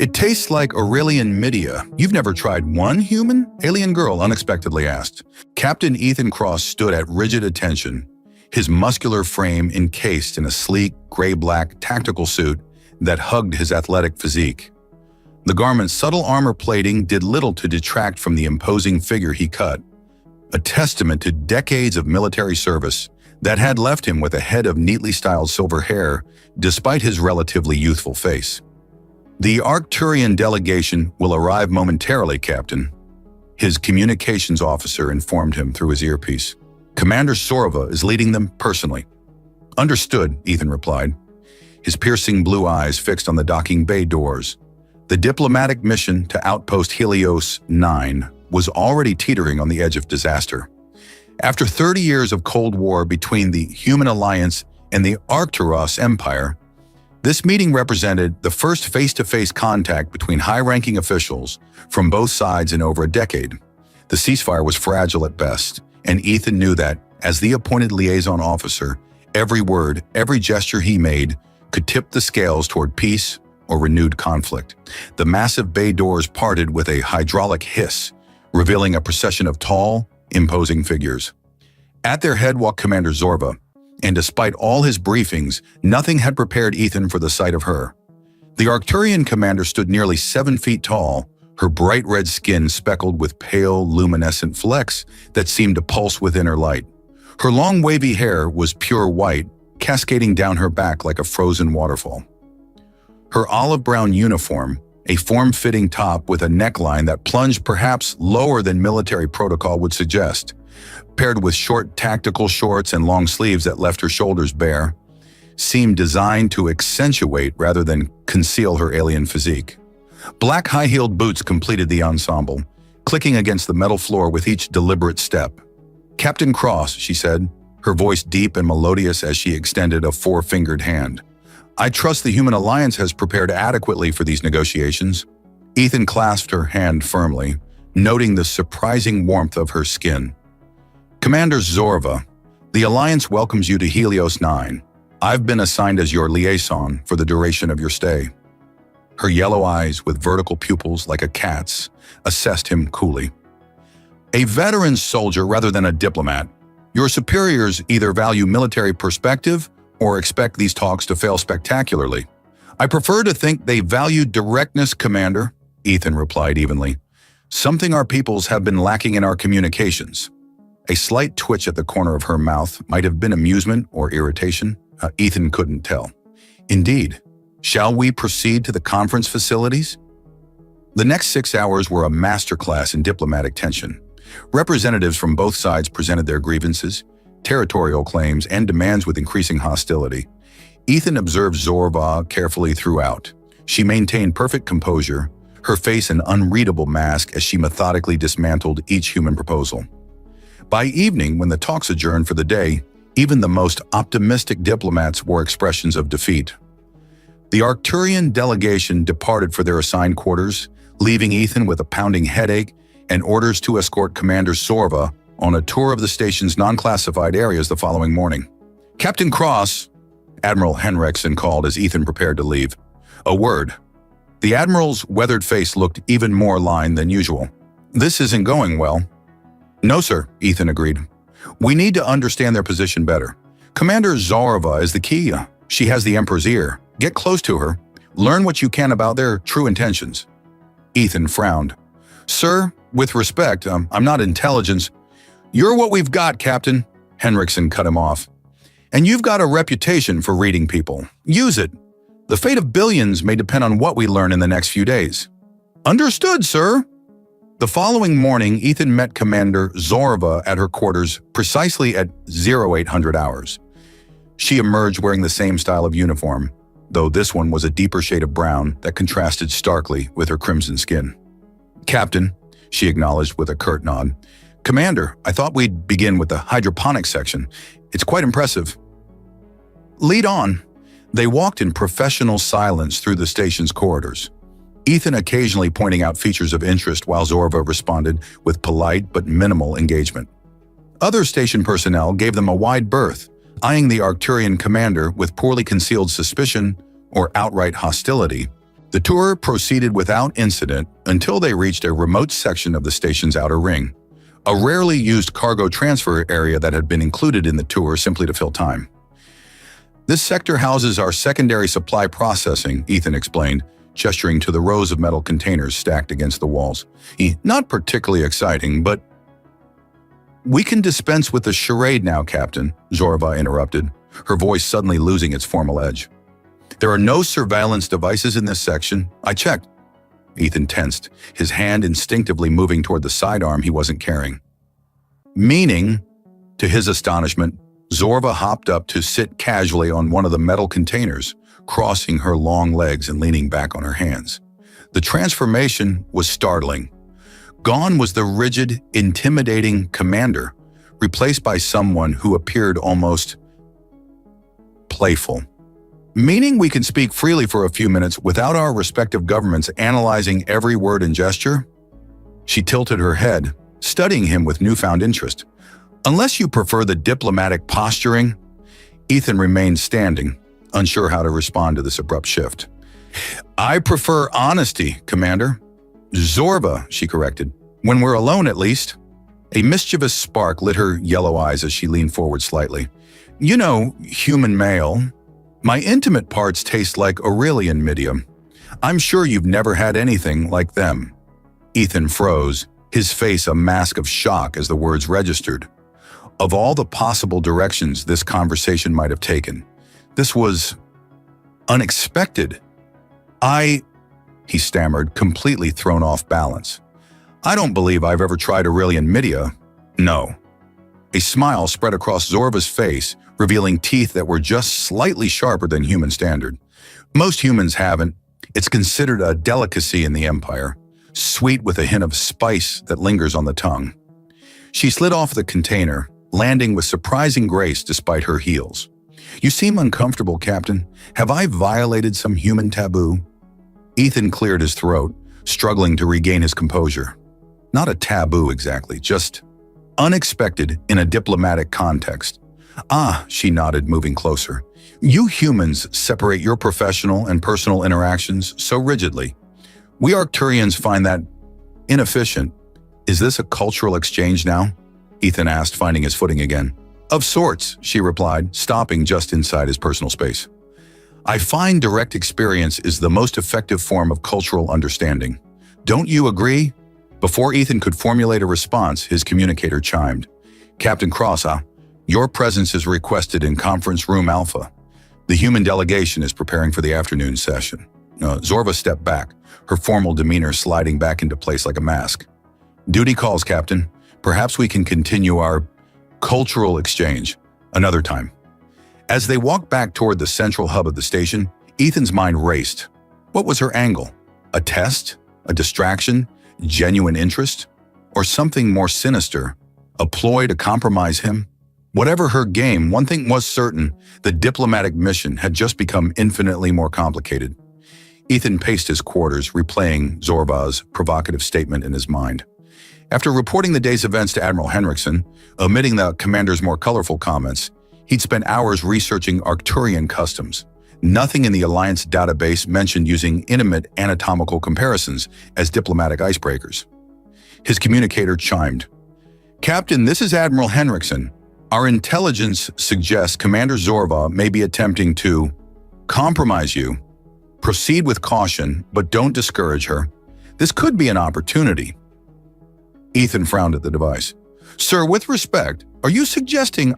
It tastes like Aurelian Midia. You've never tried one human? Alien girl unexpectedly asked. Captain Ethan Cross stood at rigid attention, his muscular frame encased in a sleek, gray-black tactical suit that hugged his athletic physique. The garment's subtle armor plating did little to detract from the imposing figure he cut, a testament to decades of military service that had left him with a head of neatly styled silver hair despite his relatively youthful face. "The Arcturian delegation will arrive momentarily, Captain," his communications officer informed him through his earpiece. "Commander Sorva is leading them personally." "Understood," Ethan replied, his piercing blue eyes fixed on the docking bay doors. The diplomatic mission to Outpost Helios 9 was already teetering on the edge of disaster. After 30 years of Cold War between the Human Alliance and the Arcturus Empire, this meeting represented the first face-to-face contact between high-ranking officials from both sides in over a decade. The ceasefire was fragile at best, and Ethan knew that, as the appointed liaison officer, every word, every gesture he made could tip the scales toward peace or renewed conflict. The massive bay doors parted with a hydraulic hiss, revealing a procession of tall, imposing figures. At their head walked Commander Zorva, and despite all his briefings, nothing had prepared Ethan for the sight of her. The Arcturian commander stood nearly 7 feet tall, her bright red skin speckled with pale, luminescent flecks that seemed to pulse within her light. Her long wavy hair was pure white, cascading down her back like a frozen waterfall. Her olive-brown uniform, a form-fitting top with a neckline that plunged perhaps lower than military protocol would suggest, paired with short tactical shorts and long sleeves that left her shoulders bare, seemed designed to accentuate rather than conceal her alien physique. Black high-heeled boots completed the ensemble, clicking against the metal floor with each deliberate step. "Captain Cross," she said, her voice deep and melodious as she extended a 4-fingered hand. "I trust the Human Alliance has prepared adequately for these negotiations." Ethan clasped her hand firmly, noting the surprising warmth of her skin. "Commander Zorva, the Alliance welcomes you to Helios 9. I've been assigned as your liaison for the duration of your stay." Her yellow eyes, with vertical pupils like a cat's, assessed him coolly. "A veteran soldier rather than a diplomat. Your superiors either value military perspective or expect these talks to fail spectacularly." "I prefer to think they value directness, Commander," Ethan replied evenly. "Something our peoples have been lacking in our communications." A slight twitch at the corner of her mouth might have been amusement or irritation. Ethan couldn't tell. "Indeed. Shall we proceed to the conference facilities?" The next 6 hours were a masterclass in diplomatic tension. Representatives from both sides presented their grievances, territorial claims, and demands with increasing hostility. Ethan observed Zorva carefully throughout. She maintained perfect composure, her face an unreadable mask as she methodically dismantled each human proposal. By evening, when the talks adjourned for the day, even the most optimistic diplomats wore expressions of defeat. The Arcturian delegation departed for their assigned quarters, leaving Ethan with a pounding headache and orders to escort Commander Sorva on a tour of the station's non-classified areas the following morning. "Captain Cross," Admiral Henriksen called as Ethan prepared to leave. "A word." The Admiral's weathered face looked even more lined than usual. "This isn't going well." "No, sir," Ethan agreed. "We need to understand their position better. Commander Zorva is the key. She has the Emperor's ear. Get close to her. Learn what you can about their true intentions." Ethan frowned. "Sir, with respect, I'm not intelligence." "You're what we've got, Captain," Henriksen cut him off. "And you've got a reputation for reading people. Use it. The fate of billions may depend on what we learn in the next few days." "Understood, sir." The following morning, Ethan met Commander Zorva at her quarters precisely at 0800 hours. She emerged wearing the same style of uniform, though this one was a deeper shade of brown that contrasted starkly with her crimson skin. "Captain," she acknowledged with a curt nod. "Commander, I thought we'd begin with the hydroponics section. It's quite impressive." "Lead on." They walked in professional silence through the station's corridors, Ethan occasionally pointing out features of interest while Zorva responded with polite but minimal engagement. Other station personnel gave them a wide berth, eyeing the Arcturian commander with poorly concealed suspicion or outright hostility. The tour proceeded without incident until they reached a remote section of the station's outer ring, a rarely used cargo transfer area that had been included in the tour simply to fill time. This sector houses our secondary supply processing, Ethan explained, gesturing to the rows of metal containers stacked against the walls. Not particularly exciting, but... "We can dispense with the charade now, Captain," Zorva interrupted, her voice suddenly losing its formal edge. "There are no surveillance devices in this section. I checked." Ethan tensed, his hand instinctively moving toward the sidearm he wasn't carrying. Meaning, to his astonishment, Zorva hopped up to sit casually on one of the metal containers, crossing her long legs and leaning back on her hands. The transformation was startling. Gone was the rigid, intimidating commander, replaced by someone who appeared almost playful. "Meaning we can speak freely for a few minutes without our respective governments analyzing every word and gesture?" She tilted her head, studying him with newfound interest. "Unless you prefer the diplomatic posturing." Ethan remained standing, unsure how to respond to this abrupt shift. "I prefer honesty, Commander." "Zorva," she corrected. "When we're alone, at least." A mischievous spark lit her yellow eyes as she leaned forward slightly. "You know, human male. My intimate parts taste like Aurelian Midia. I'm sure you've never had anything like them." Ethan froze, his face a mask of shock as the words registered. Of all the possible directions this conversation might have taken, this was unexpected. He stammered, completely thrown off balance. "I don't believe I've ever tried Aurelian Midia. No." A smile spread across Zorva's face, revealing teeth that were just slightly sharper than human standard. "Most humans haven't. It's considered a delicacy in the Empire, sweet with a hint of spice that lingers on the tongue." She slid off the container, landing with surprising grace despite her heels. "You seem uncomfortable, Captain. Have I violated some human taboo?" Ethan cleared his throat, struggling to regain his composure. Not a taboo exactly, just unexpected in a diplomatic context. "Ah," she nodded, moving closer. "You humans separate your professional and personal interactions so rigidly. We Arcturians find that inefficient. Is this a cultural exchange now?" Ethan asked, finding his footing again. "Of sorts," she replied, stopping just inside his personal space. "I find direct experience is the most effective form of cultural understanding. Don't you agree?" Before Ethan could formulate a response, his communicator chimed. "Captain Cross, your presence is requested in Conference Room Alpha. The human delegation is preparing for the afternoon session." Zorva stepped back, her formal demeanor sliding back into place like a mask. "Duty calls, Captain. Perhaps we can continue our cultural exchange another time." As they walked back toward the central hub of the station, Ethan's mind raced. What was her angle? A test? A distraction? Genuine interest? Or something more sinister? A ploy to compromise him? Whatever her game, one thing was certain: the diplomatic mission had just become infinitely more complicated. Ethan paced his quarters, replaying Zorva's provocative statement in his mind. After reporting the day's events to Admiral Henriksen, omitting the commander's more colorful comments, he'd spent hours researching Arcturian customs. Nothing in the Alliance database mentioned using intimate anatomical comparisons as diplomatic icebreakers. His communicator chimed. "Captain, this is Admiral Henriksen. Our intelligence suggests Commander Zorva may be attempting to compromise you. Proceed with caution, but don't discourage her. This could be an opportunity." Ethan frowned at the device. "Sir, with respect, are you suggesting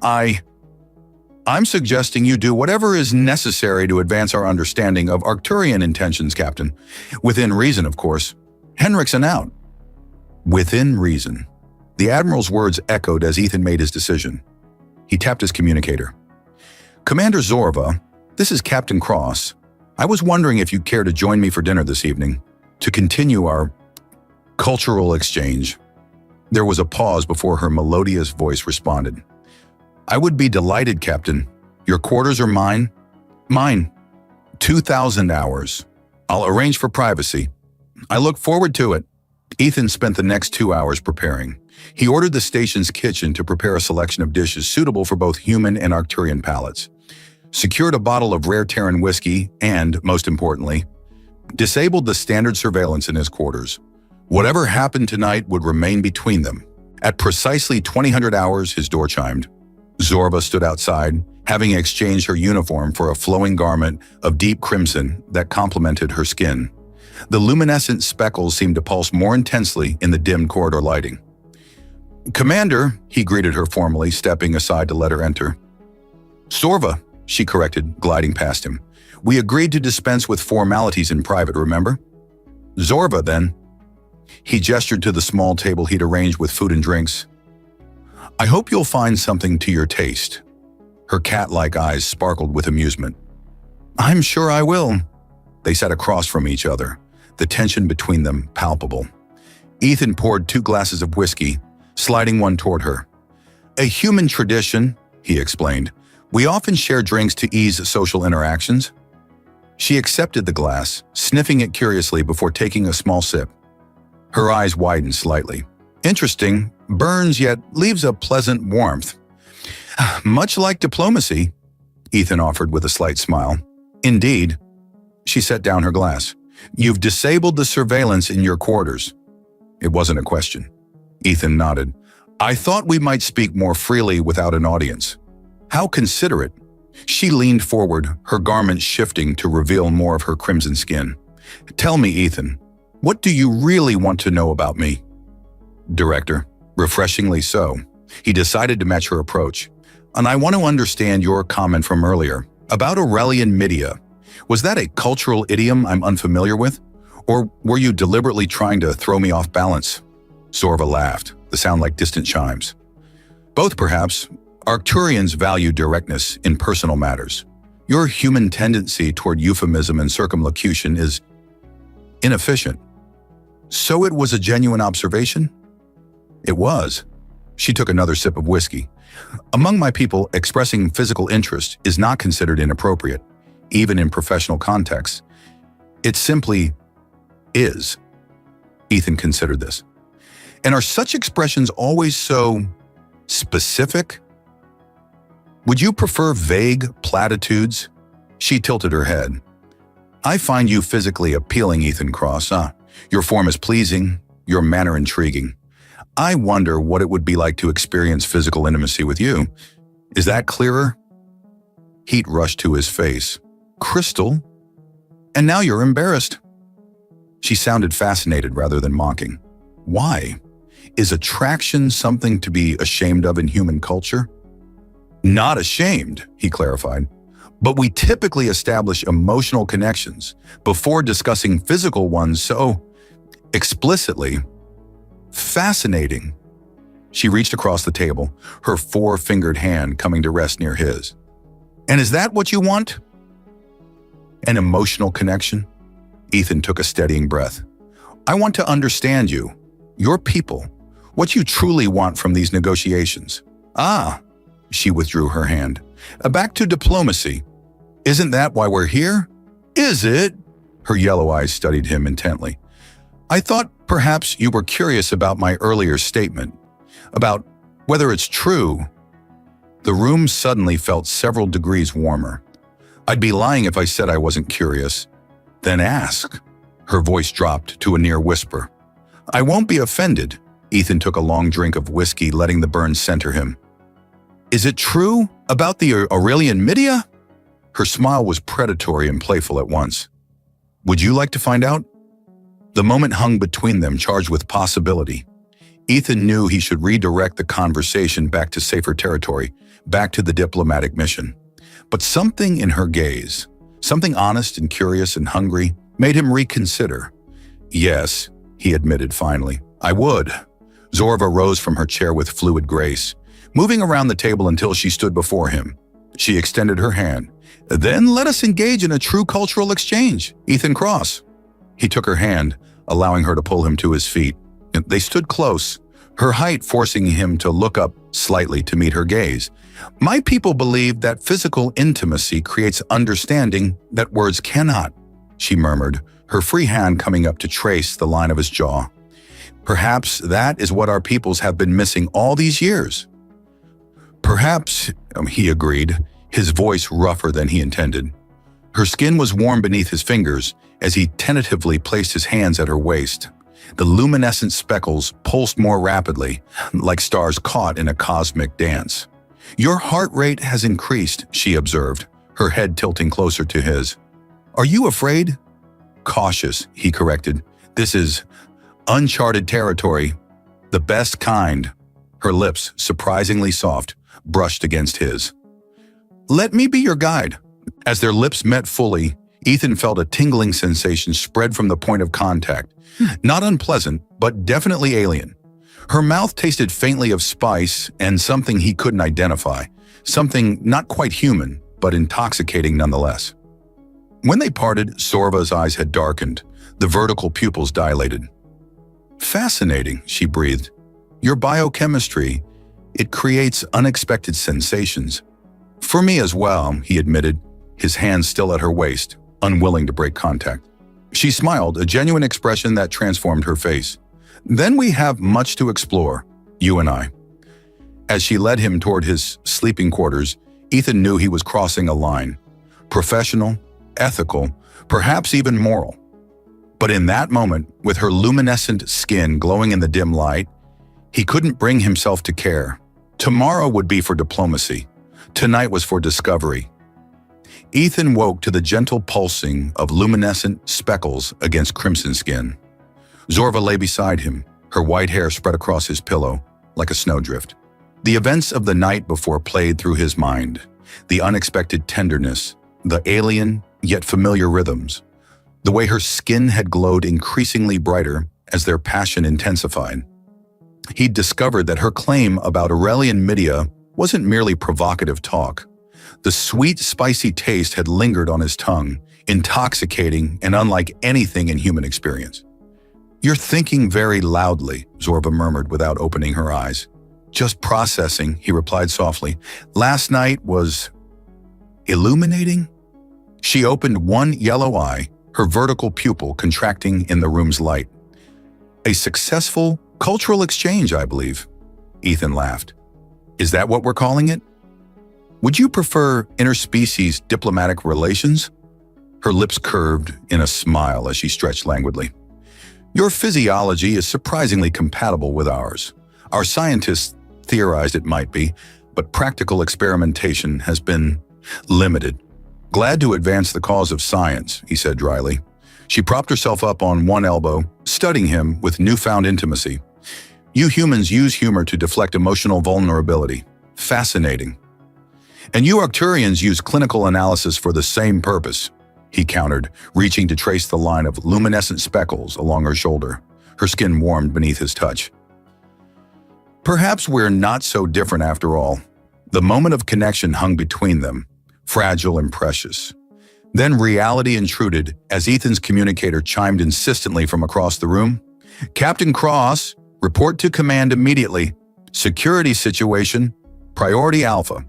I'm suggesting you do whatever is necessary to advance our understanding of Arcturian intentions, Captain. Within reason, of course. Henriksen out." Within reason. The Admiral's words echoed as Ethan made his decision. He tapped his communicator. "Commander Zorva, this is Captain Cross. I was wondering if you'd care to join me for dinner this evening, to continue our cultural exchange." There was a pause before her melodious voice responded. "I would be delighted, Captain. Your quarters are mine." "Mine. 2,000 hours. I'll arrange for privacy." "I look forward to it." Ethan spent the next 2 hours preparing. He ordered the station's kitchen to prepare a selection of dishes suitable for both human and Arcturian palates, secured a bottle of rare Terran whiskey, and, most importantly, disabled the standard surveillance in his quarters. Whatever happened tonight would remain between them. At precisely 2000 hours, his door chimed. Zorba stood outside, having exchanged her uniform for a flowing garment of deep crimson that complemented her skin. The luminescent speckles seemed to pulse more intensely in the dim corridor lighting. "Commander," he greeted her formally, stepping aside to let her enter. "Zorba," she corrected, gliding past him. "We agreed to dispense with formalities in private, remember?" "Zorba, then." He gestured to the small table he'd arranged with food and drinks. "I hope you'll find something to your taste." Her cat-like eyes sparkled with amusement. "I'm sure I will." They sat across from each other, the tension between them palpable. Ethan poured 2 glasses of whiskey, sliding one toward her. "A human tradition," he explained. "We often share drinks to ease social interactions." She accepted the glass, sniffing it curiously before taking a small sip. Her eyes widened slightly. "Interesting, burns yet leaves a pleasant warmth." "Much like diplomacy," Ethan offered with a slight smile. "Indeed." She set down her glass. "You've disabled the surveillance in your quarters." It wasn't a question. Ethan nodded. "I thought we might speak more freely without an audience." "How considerate." She leaned forward, her garment shifting to reveal more of her crimson skin. "Tell me, Ethan, what do you really want to know about me?" "Director." Refreshingly so. He decided to match her approach. "And I want to understand your comment from earlier about Aurelian Midia. Was that a cultural idiom I'm unfamiliar with? Or were you deliberately trying to throw me off balance?" Zorba laughed, the sound like distant chimes. "Both, perhaps. Arcturians value directness in personal matters. Your human tendency toward euphemism and circumlocution is inefficient." "So it was a genuine observation?" "It was." She took another sip of whiskey. "Among my people, expressing physical interest is not considered inappropriate, even in professional contexts. It simply is." Ethan considered this. "And are such expressions always so specific? Would you prefer vague platitudes?" She tilted her head. "I find you physically appealing, Ethan Cross. Your form is pleasing, your manner intriguing. I wonder what it would be like to experience physical intimacy with you. Is that clearer?" Heat rushed to his face. "Crystal? And now you're embarrassed." She sounded fascinated rather than mocking. "Why? Is attraction something to be ashamed of in human culture?" "Not ashamed," he clarified. "But we typically establish emotional connections before discussing physical ones so explicitly." "Fascinating." She reached across the table, her 4-fingered hand coming to rest near his. "And is that what you want? An emotional connection?" Ethan took a steadying breath. "I want to understand you, your people, what you truly want from these negotiations." "Ah," she withdrew her hand. "Back to diplomacy. Isn't that why we're here?" "Is it?" Her yellow eyes studied him intently. "I thought perhaps you were curious about my earlier statement, about whether it's true." The room suddenly felt several degrees warmer. "I'd be lying if I said I wasn't curious." "Then ask." Her voice dropped to a near whisper. "I won't be offended." Ethan took a long drink of whiskey, letting the burn center him. "Is it true about the Aurelian Midia?" Her smile was predatory and playful at once. "Would you like to find out?" The moment hung between them, charged with possibility. Ethan knew he should redirect the conversation back to safer territory, back to the diplomatic mission. But something in her gaze, something honest and curious and hungry, made him reconsider. "Yes," he admitted finally, "I would." Zorba rose from her chair with fluid grace, moving around the table until she stood before him. She extended her hand. "Then let us engage in a true cultural exchange, Ethan Cross." He took her hand, allowing her to pull him to his feet. They stood close, her height forcing him to look up slightly to meet her gaze. "My people believe that physical intimacy creates understanding that words cannot," she murmured, her free hand coming up to trace the line of his jaw. "Perhaps that is what our peoples have been missing all these years." "Perhaps," he agreed, his voice rougher than he intended. Her skin was warm beneath his fingers, as he tentatively placed his hands at her waist. The luminescent speckles pulsed more rapidly, like stars caught in a cosmic dance. "Your heart rate has increased," she observed, her head tilting closer to his. "Are you afraid?" "Cautious," he corrected. "This is uncharted territory, the best kind." Her lips, surprisingly soft, brushed against his. "Let me be your guide." As their lips met fully, Ethan felt a tingling sensation spread from the point of contact. Not unpleasant, but definitely alien. Her mouth tasted faintly of spice and something he couldn't identify. Something not quite human, but intoxicating nonetheless. When they parted, Zorva's eyes had darkened, the vertical pupils dilated. "Fascinating," she breathed. "Your biochemistry, it creates unexpected sensations." "For me as well," he admitted, his hands still at her waist, unwilling to break contact. She smiled, a genuine expression that transformed her face. "Then we have much to explore, you and I." As she led him toward his sleeping quarters, Ethan knew he was crossing a line. Professional, ethical, perhaps even moral. But in that moment, with her luminescent skin glowing in the dim light, he couldn't bring himself to care. Tomorrow would be for diplomacy. Tonight was for discovery. Ethan woke to the gentle pulsing of luminescent speckles against crimson skin. Zorva lay beside him, her white hair spread across his pillow like a snowdrift. The events of the night before played through his mind, the unexpected tenderness, the alien yet familiar rhythms, the way her skin had glowed increasingly brighter as their passion intensified. He'd discovered that her claim about Aurelian Midia wasn't merely provocative talk. The sweet, spicy taste had lingered on his tongue, intoxicating and unlike anything in human experience. "You're thinking very loudly," Zorva murmured without opening her eyes. "Just processing," he replied softly. "Last night was illuminating." She opened one yellow eye, her vertical pupil contracting in the room's light. "A successful cultural exchange, I believe." Ethan laughed. "Is that what we're calling it? Would you prefer interspecies diplomatic relations?" Her lips curved in a smile as she stretched languidly. "Your physiology is surprisingly compatible with ours. Our scientists theorized it might be, but practical experimentation has been limited." "Glad to advance the cause of science," he said dryly. She propped herself up on one elbow, studying him with newfound intimacy. "You humans use humor to deflect emotional vulnerability. Fascinating." "And you Arcturians use clinical analysis for the same purpose," he countered, reaching to trace the line of luminescent speckles along her shoulder. Her skin warmed beneath his touch. "Perhaps we're not so different after all." The moment of connection hung between them, fragile and precious. Then reality intruded as Ethan's communicator chimed insistently from across the room. "Captain Cross, report to command immediately. Security situation, priority alpha."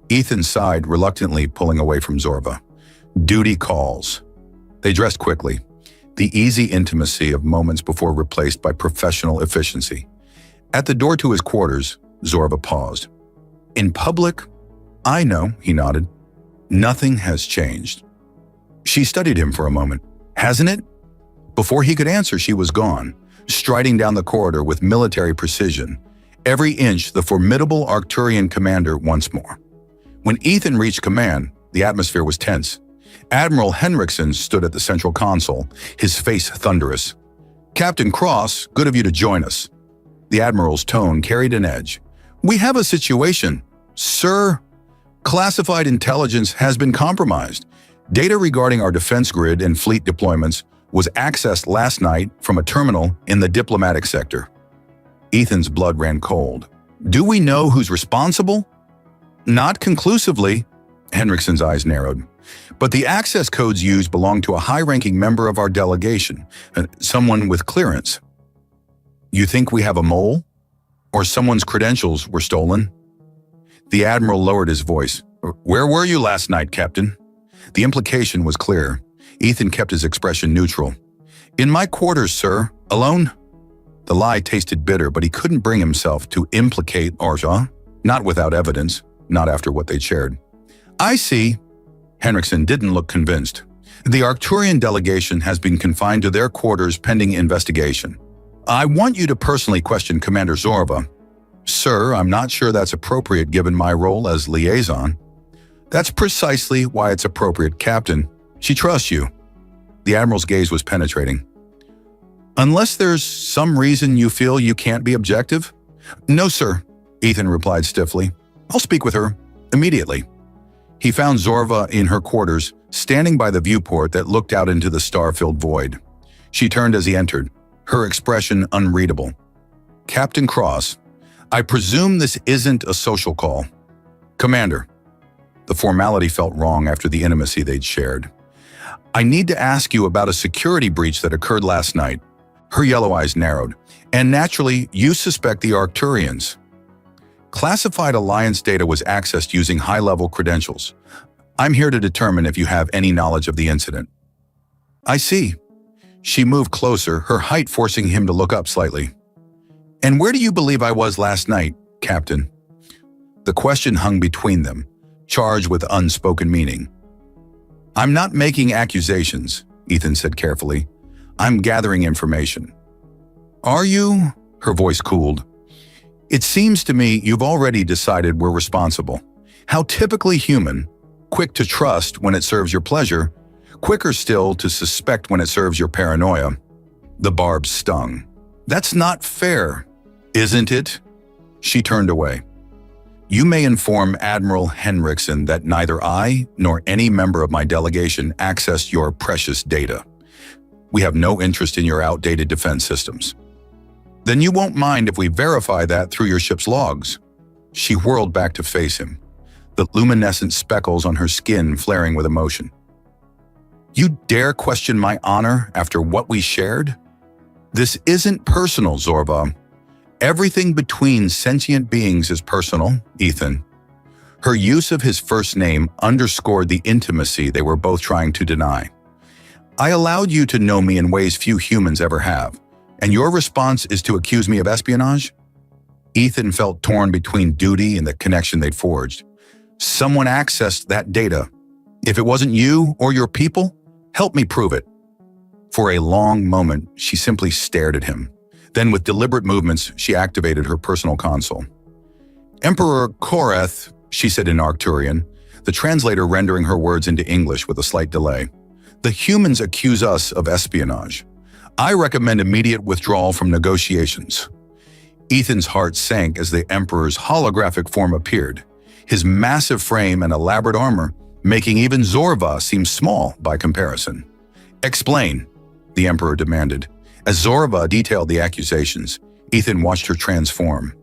Ethan sighed, reluctantly pulling away from Zorva. Duty calls. They dressed quickly, the easy intimacy of moments before replaced by professional efficiency. At the door to his quarters, Zorva paused. "In public, I know," he nodded. "Nothing has changed." She studied him for a moment. "Hasn't it?" Before he could answer, she was gone, striding down the corridor with military precision, every inch the formidable Arcturian commander once more. When Ethan reached command, the atmosphere was tense. Admiral Henriksen stood at the central console, his face thunderous. "Captain Cross, good of you to join us." The Admiral's tone carried an edge. "We have a situation, sir. Classified intelligence has been compromised. Data regarding our defense grid and fleet deployments was accessed last night from a terminal in the diplomatic sector." Ethan's blood ran cold. "Do we know who's responsible?" "Not conclusively," Henriksen's eyes narrowed. "But the access codes used belong to a high-ranking member of our delegation, someone with clearance." "You think we have a mole? Or someone's credentials were stolen?" The Admiral lowered his voice. "Where were you last night, Captain?" The implication was clear. Ethan kept his expression neutral. "In my quarters, sir. Alone?" The lie tasted bitter, but he couldn't bring himself to implicate Arja, not without evidence, not after what they'd shared. "I see." Henriksen didn't look convinced. The Arcturian delegation has been confined to their quarters pending investigation. I want you to personally question Commander Zorva. Sir, I'm not sure that's appropriate given my role as liaison. That's precisely why it's appropriate, Captain. She trusts you. The Admiral's gaze was penetrating. Unless there's some reason you feel you can't be objective? No, sir, Ethan replied stiffly. I'll speak with her immediately. He found Zorva in her quarters, standing by the viewport that looked out into the star-filled void. She turned as he entered, her expression unreadable. Captain Cross, I presume this isn't a social call. Commander. The formality felt wrong after the intimacy they'd shared. I need to ask you about a security breach that occurred last night. Her yellow eyes narrowed. And naturally, you suspect the Arcturians. Classified Alliance data was accessed using high-level credentials. I'm here to determine if you have any knowledge of the incident. I see. She moved closer, her height forcing him to look up slightly. And where do you believe I was last night, Captain? The question hung between them, charged with unspoken meaning. I'm not making accusations, Ethan said carefully. I'm gathering information. Are you? Her voice cooled. It seems to me you've already decided we're responsible. How typically human, quick to trust when it serves your pleasure, quicker still to suspect when it serves your paranoia. The barb stung. That's not fair, isn't it? She turned away. You may inform Admiral Henriksen that neither I nor any member of my delegation accessed your precious data. We have no interest in your outdated defense systems. Then you won't mind if we verify that through your ship's logs. She whirled back to face him, the luminescent speckles on her skin flaring with emotion. You dare question my honor after what we shared? This isn't personal, Zorva. Everything between sentient beings is personal, Ethan. Her use of his first name underscored the intimacy they were both trying to deny. I allowed you to know me in ways few humans ever have, and your response is to accuse me of espionage? Ethan felt torn between duty and the connection they'd forged. Someone accessed that data. If it wasn't you or your people, help me prove it. For a long moment, she simply stared at him. Then with deliberate movements, she activated her personal console. Emperor Koreth, she said in Arcturian, the translator rendering her words into English with a slight delay. The humans accuse us of espionage. I recommend immediate withdrawal from negotiations. Ethan's heart sank as the Emperor's holographic form appeared, his massive frame and elaborate armor making even Zorva seem small by comparison. Explain, the Emperor demanded. As Zorva detailed the accusations, Ethan watched her transform.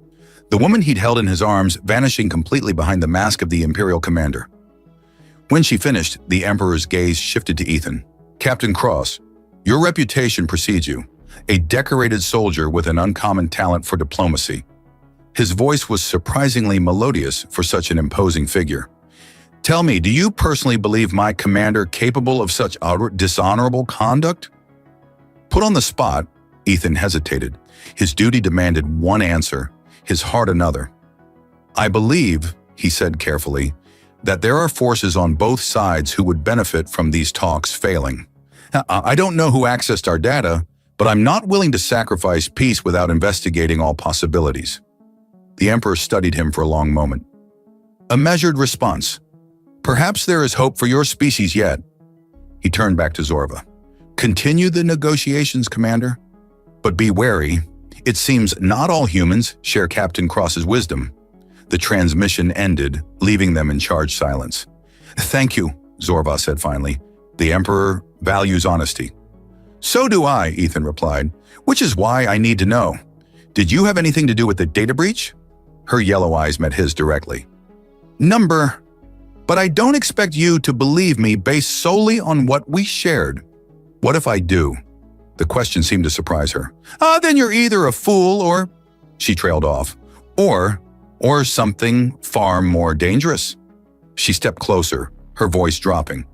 The woman he'd held in his arms vanishing completely behind the mask of the Imperial commander. When she finished, the Emperor's gaze shifted to Ethan. Captain Cross, your reputation precedes you, a decorated soldier with an uncommon talent for diplomacy. His voice was surprisingly melodious for such an imposing figure. Tell me, do you personally believe my commander capable of such dishonorable conduct? Put on the spot, Ethan hesitated. His duty demanded one answer, his heart another. I believe, he said carefully, that there are forces on both sides who would benefit from these talks failing. I don't know who accessed our data, but I'm not willing to sacrifice peace without investigating all possibilities. The Emperor studied him for a long moment. A measured response. Perhaps there is hope for your species yet. He turned back to Zorva. Continue the negotiations, Commander. But be wary. It seems not all humans share Captain Cross's wisdom. The transmission ended, leaving them in charged silence. Thank you, Zorva said finally. The Emperor values honesty. So do I, Ethan replied, which is why I need to know. Did you have anything to do with the data breach? Her yellow eyes met his directly. But I don't expect you to believe me based solely on what we shared. What if I do? The question seemed to surprise her. Then you're either a fool or... She trailed off. Or something far more dangerous. She stepped closer, her voice dropping.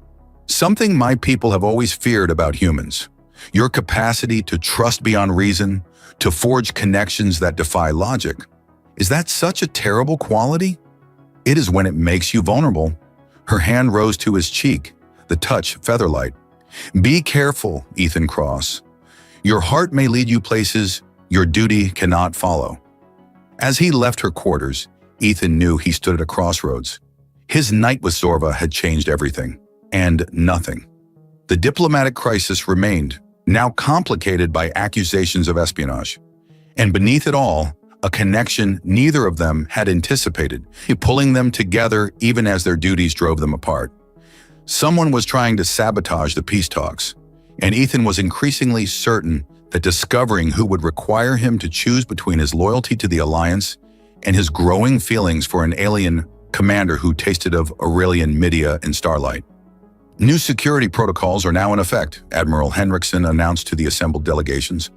Something my people have always feared about humans. Your capacity to trust beyond reason, to forge connections that defy logic. Is that such a terrible quality? It is when it makes you vulnerable. Her hand rose to his cheek, the touch feather-light. "Be careful, Ethan Cross. Your heart may lead you places your duty cannot follow." As he left her quarters, Ethan knew he stood at a crossroads. His night with Zorva had changed everything, and nothing. The diplomatic crisis remained, now complicated by accusations of espionage. And beneath it all, a connection neither of them had anticipated, pulling them together even as their duties drove them apart. Someone was trying to sabotage the peace talks, and Ethan was increasingly certain that discovering who would require him to choose between his loyalty to the Alliance and his growing feelings for an alien commander who tasted of Aurelian Midia in starlight. New security protocols are now in effect, Admiral Henriksen announced to the assembled delegations.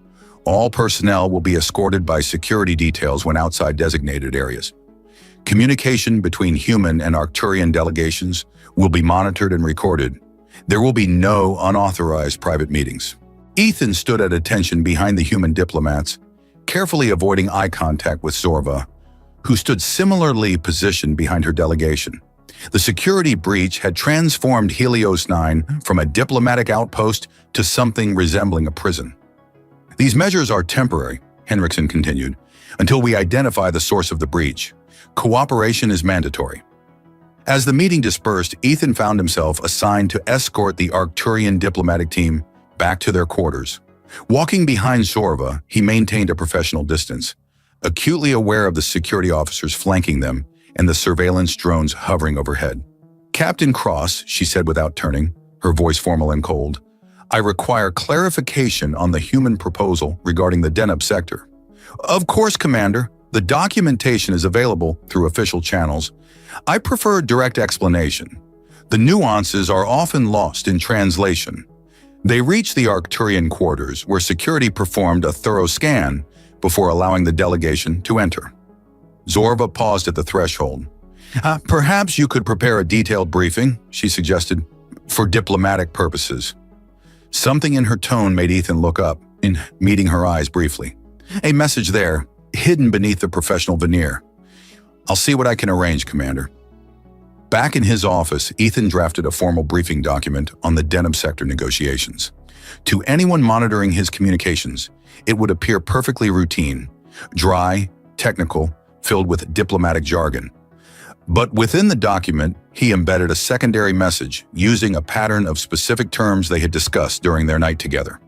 All personnel will be escorted by security details when outside designated areas. Communication between human and Arcturian delegations will be monitored and recorded. There will be no unauthorized private meetings. Ethan stood at attention behind the human diplomats, carefully avoiding eye contact with Zorva, who stood similarly positioned behind her delegation. The security breach had transformed Helios 9 from a diplomatic outpost to something resembling a prison. "These measures are temporary," Henriksen continued, "until we identify the source of the breach. Cooperation is mandatory." As the meeting dispersed, Ethan found himself assigned to escort the Arcturian diplomatic team back to their quarters. Walking behind Zorva, he maintained a professional distance, acutely aware of the security officers flanking them and the surveillance drones hovering overhead. "Captain Cross," she said without turning, her voice formal and cold, "I require clarification on the human proposal regarding the Deneb sector." "Of course, Commander. The documentation is available through official channels. I prefer direct explanation. The nuances are often lost in translation." They reached the Arcturian quarters, where security performed a thorough scan before allowing the delegation to enter. Zorva paused at the threshold. Perhaps you could prepare a detailed briefing," she suggested, "for diplomatic purposes." Something in her tone made Ethan look up, meeting her eyes briefly. A message there, hidden beneath the professional veneer. "I'll see what I can arrange, Commander." Back in his office, Ethan drafted a formal briefing document on the Deneb sector negotiations. To anyone monitoring his communications, it would appear perfectly routine, dry, technical, filled with diplomatic jargon. But within the document, he embedded a secondary message using a pattern of specific terms they had discussed during their night together.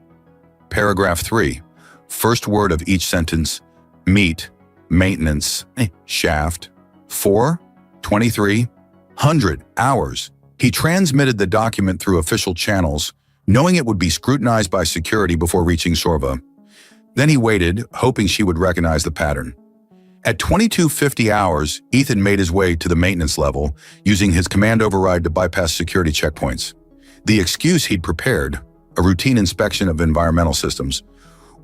Paragraph 3, first word of each sentence, meet, maintenance, shaft, 4, 23, 100 hours. He transmitted the document through official channels, knowing it would be scrutinized by security before reaching Zorva. Then he waited, hoping she would recognize the pattern. At 22:50 hours, Ethan made his way to the maintenance level, using his command override to bypass security checkpoints. The excuse he'd prepared, a routine inspection of environmental systems,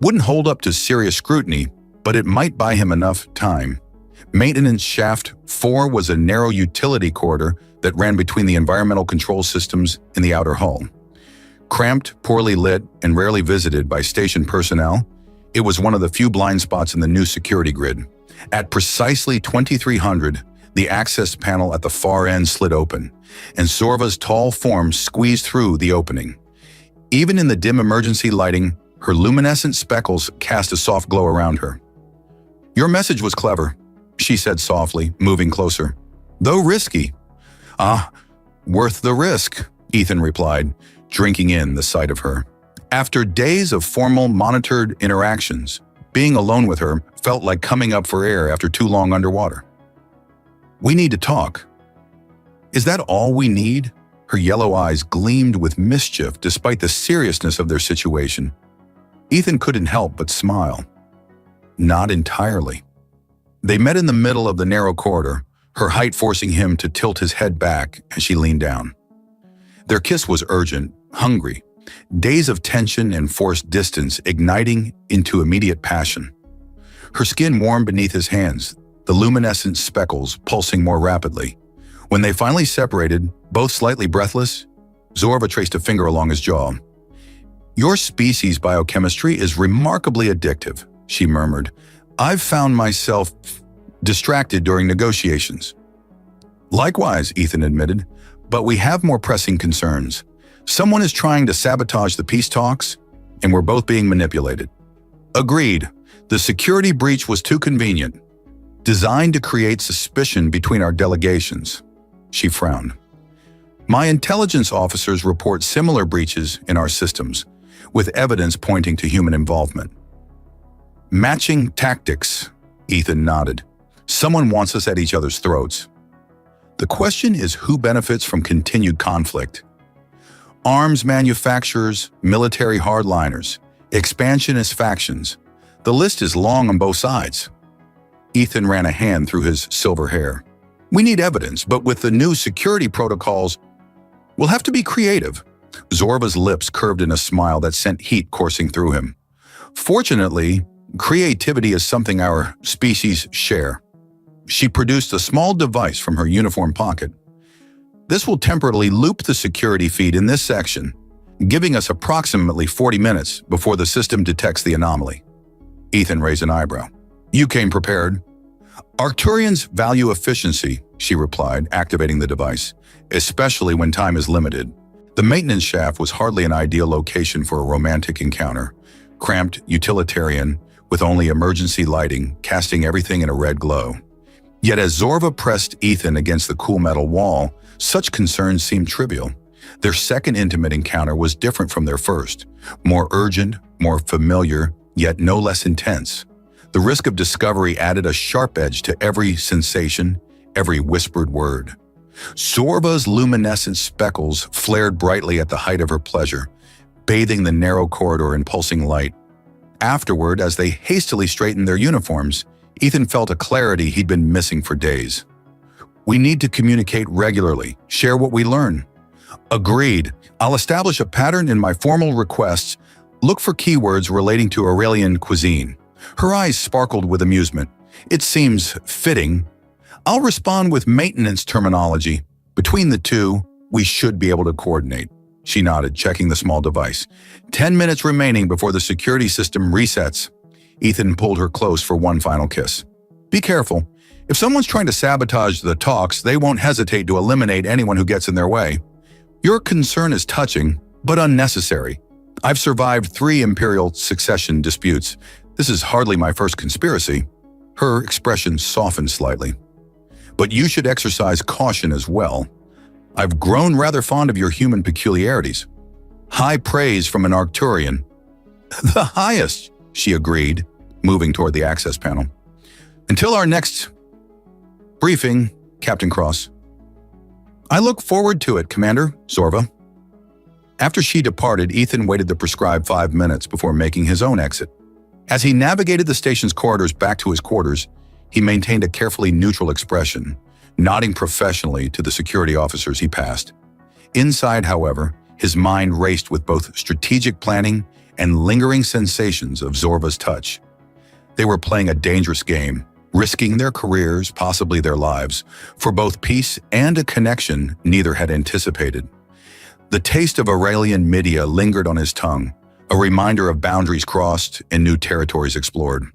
wouldn't hold up to serious scrutiny, but it might buy him enough time. Maintenance Shaft 4 was a narrow utility corridor that ran between the environmental control systems and the outer hull. Cramped, poorly lit, and rarely visited by station personnel, it was one of the few blind spots in the new security grid. At precisely 2300, the access panel at the far end slid open, and Zorva's tall form squeezed through the opening. Even in the dim emergency lighting, her luminescent speckles cast a soft glow around her. "Your message was clever," she said softly, moving closer. "Though risky." Worth the risk," Ethan replied, drinking in the sight of her. After days of formal, monitored interactions, being alone with her felt like coming up for air after too long underwater. "We need to talk." "Is that all we need?" Her yellow eyes gleamed with mischief despite the seriousness of their situation. Ethan couldn't help but smile. Not entirely. They met in the middle of the narrow corridor, her height forcing him to tilt his head back as she leaned down. Their kiss was urgent, hungry, days of tension and forced distance igniting into immediate passion. Her skin warmed beneath his hands, the luminescent speckles pulsing more rapidly. When they finally separated, both slightly breathless, Zorva traced a finger along his jaw. "Your species' biochemistry is remarkably addictive," she murmured. "I've found myself distracted during negotiations." "Likewise," Ethan admitted, "but we have more pressing concerns. Someone is trying to sabotage the peace talks, and we're both being manipulated. Agreed. The security breach was too convenient, designed to create suspicion between our delegations. She frowned. My intelligence officers report similar breaches in our systems, with evidence pointing to human involvement. Matching tactics, Ethan nodded. Someone wants us at each other's throats. The question is who benefits from continued conflict? Arms manufacturers, military hardliners, expansionist factions. The list is long on both sides. Ethan ran a hand through his silver hair. We need evidence, but with the new security protocols, we'll have to be creative. Zorva's lips curved in a smile that sent heat coursing through him. Fortunately, creativity is something our species share. She produced a small device from her uniform pocket. This will temporarily loop the security feed in this section, giving us approximately 40 minutes before the system detects the anomaly. Ethan raised an eyebrow. You came prepared. Arcturians value efficiency, she replied, activating the device, especially when time is limited. The maintenance shaft was hardly an ideal location for a romantic encounter, cramped, utilitarian, with only emergency lighting, casting everything in a red glow. Yet as Zorva pressed Ethan against the cool metal wall, such concerns seemed trivial. Their second intimate encounter was different from their first, more urgent, more familiar, yet no less intense. The risk of discovery added a sharp edge to every sensation, every whispered word. Zorva's luminescent speckles flared brightly at the height of her pleasure, bathing the narrow corridor in pulsing light. Afterward, as they hastily straightened their uniforms, Ethan felt a clarity he'd been missing for days. We need to communicate regularly, share what we learn. Agreed. I'll establish a pattern in my formal requests. Look for keywords relating to Aurelian cuisine. Her eyes sparkled with amusement. It seems fitting. I'll respond with maintenance terminology. Between the two, we should be able to coordinate. She nodded, checking the small device. 10 minutes remaining before the security system resets. Ethan pulled her close for one final kiss. Be careful. If someone's trying to sabotage the talks, they won't hesitate to eliminate anyone who gets in their way. Your concern is touching, but unnecessary. I've survived 3 imperial succession disputes. This is hardly my first conspiracy. Her expression softened slightly. But you should exercise caution as well. I've grown rather fond of your human peculiarities. High praise from an Arcturian. The highest, she agreed, moving toward the access panel. Until our next briefing, Captain Cross. I look forward to it, Commander, Zorva. After she departed, Ethan waited the prescribed 5 minutes before making his own exit. As he navigated the station's corridors back to his quarters, he maintained a carefully neutral expression, nodding professionally to the security officers he passed. Inside, however, his mind raced with both strategic planning and lingering sensations of Zorva's touch. They were playing a dangerous game, risking their careers, possibly their lives, for both peace and a connection neither had anticipated. The taste of Aurelian Midia lingered on his tongue, a reminder of boundaries crossed and new territories explored.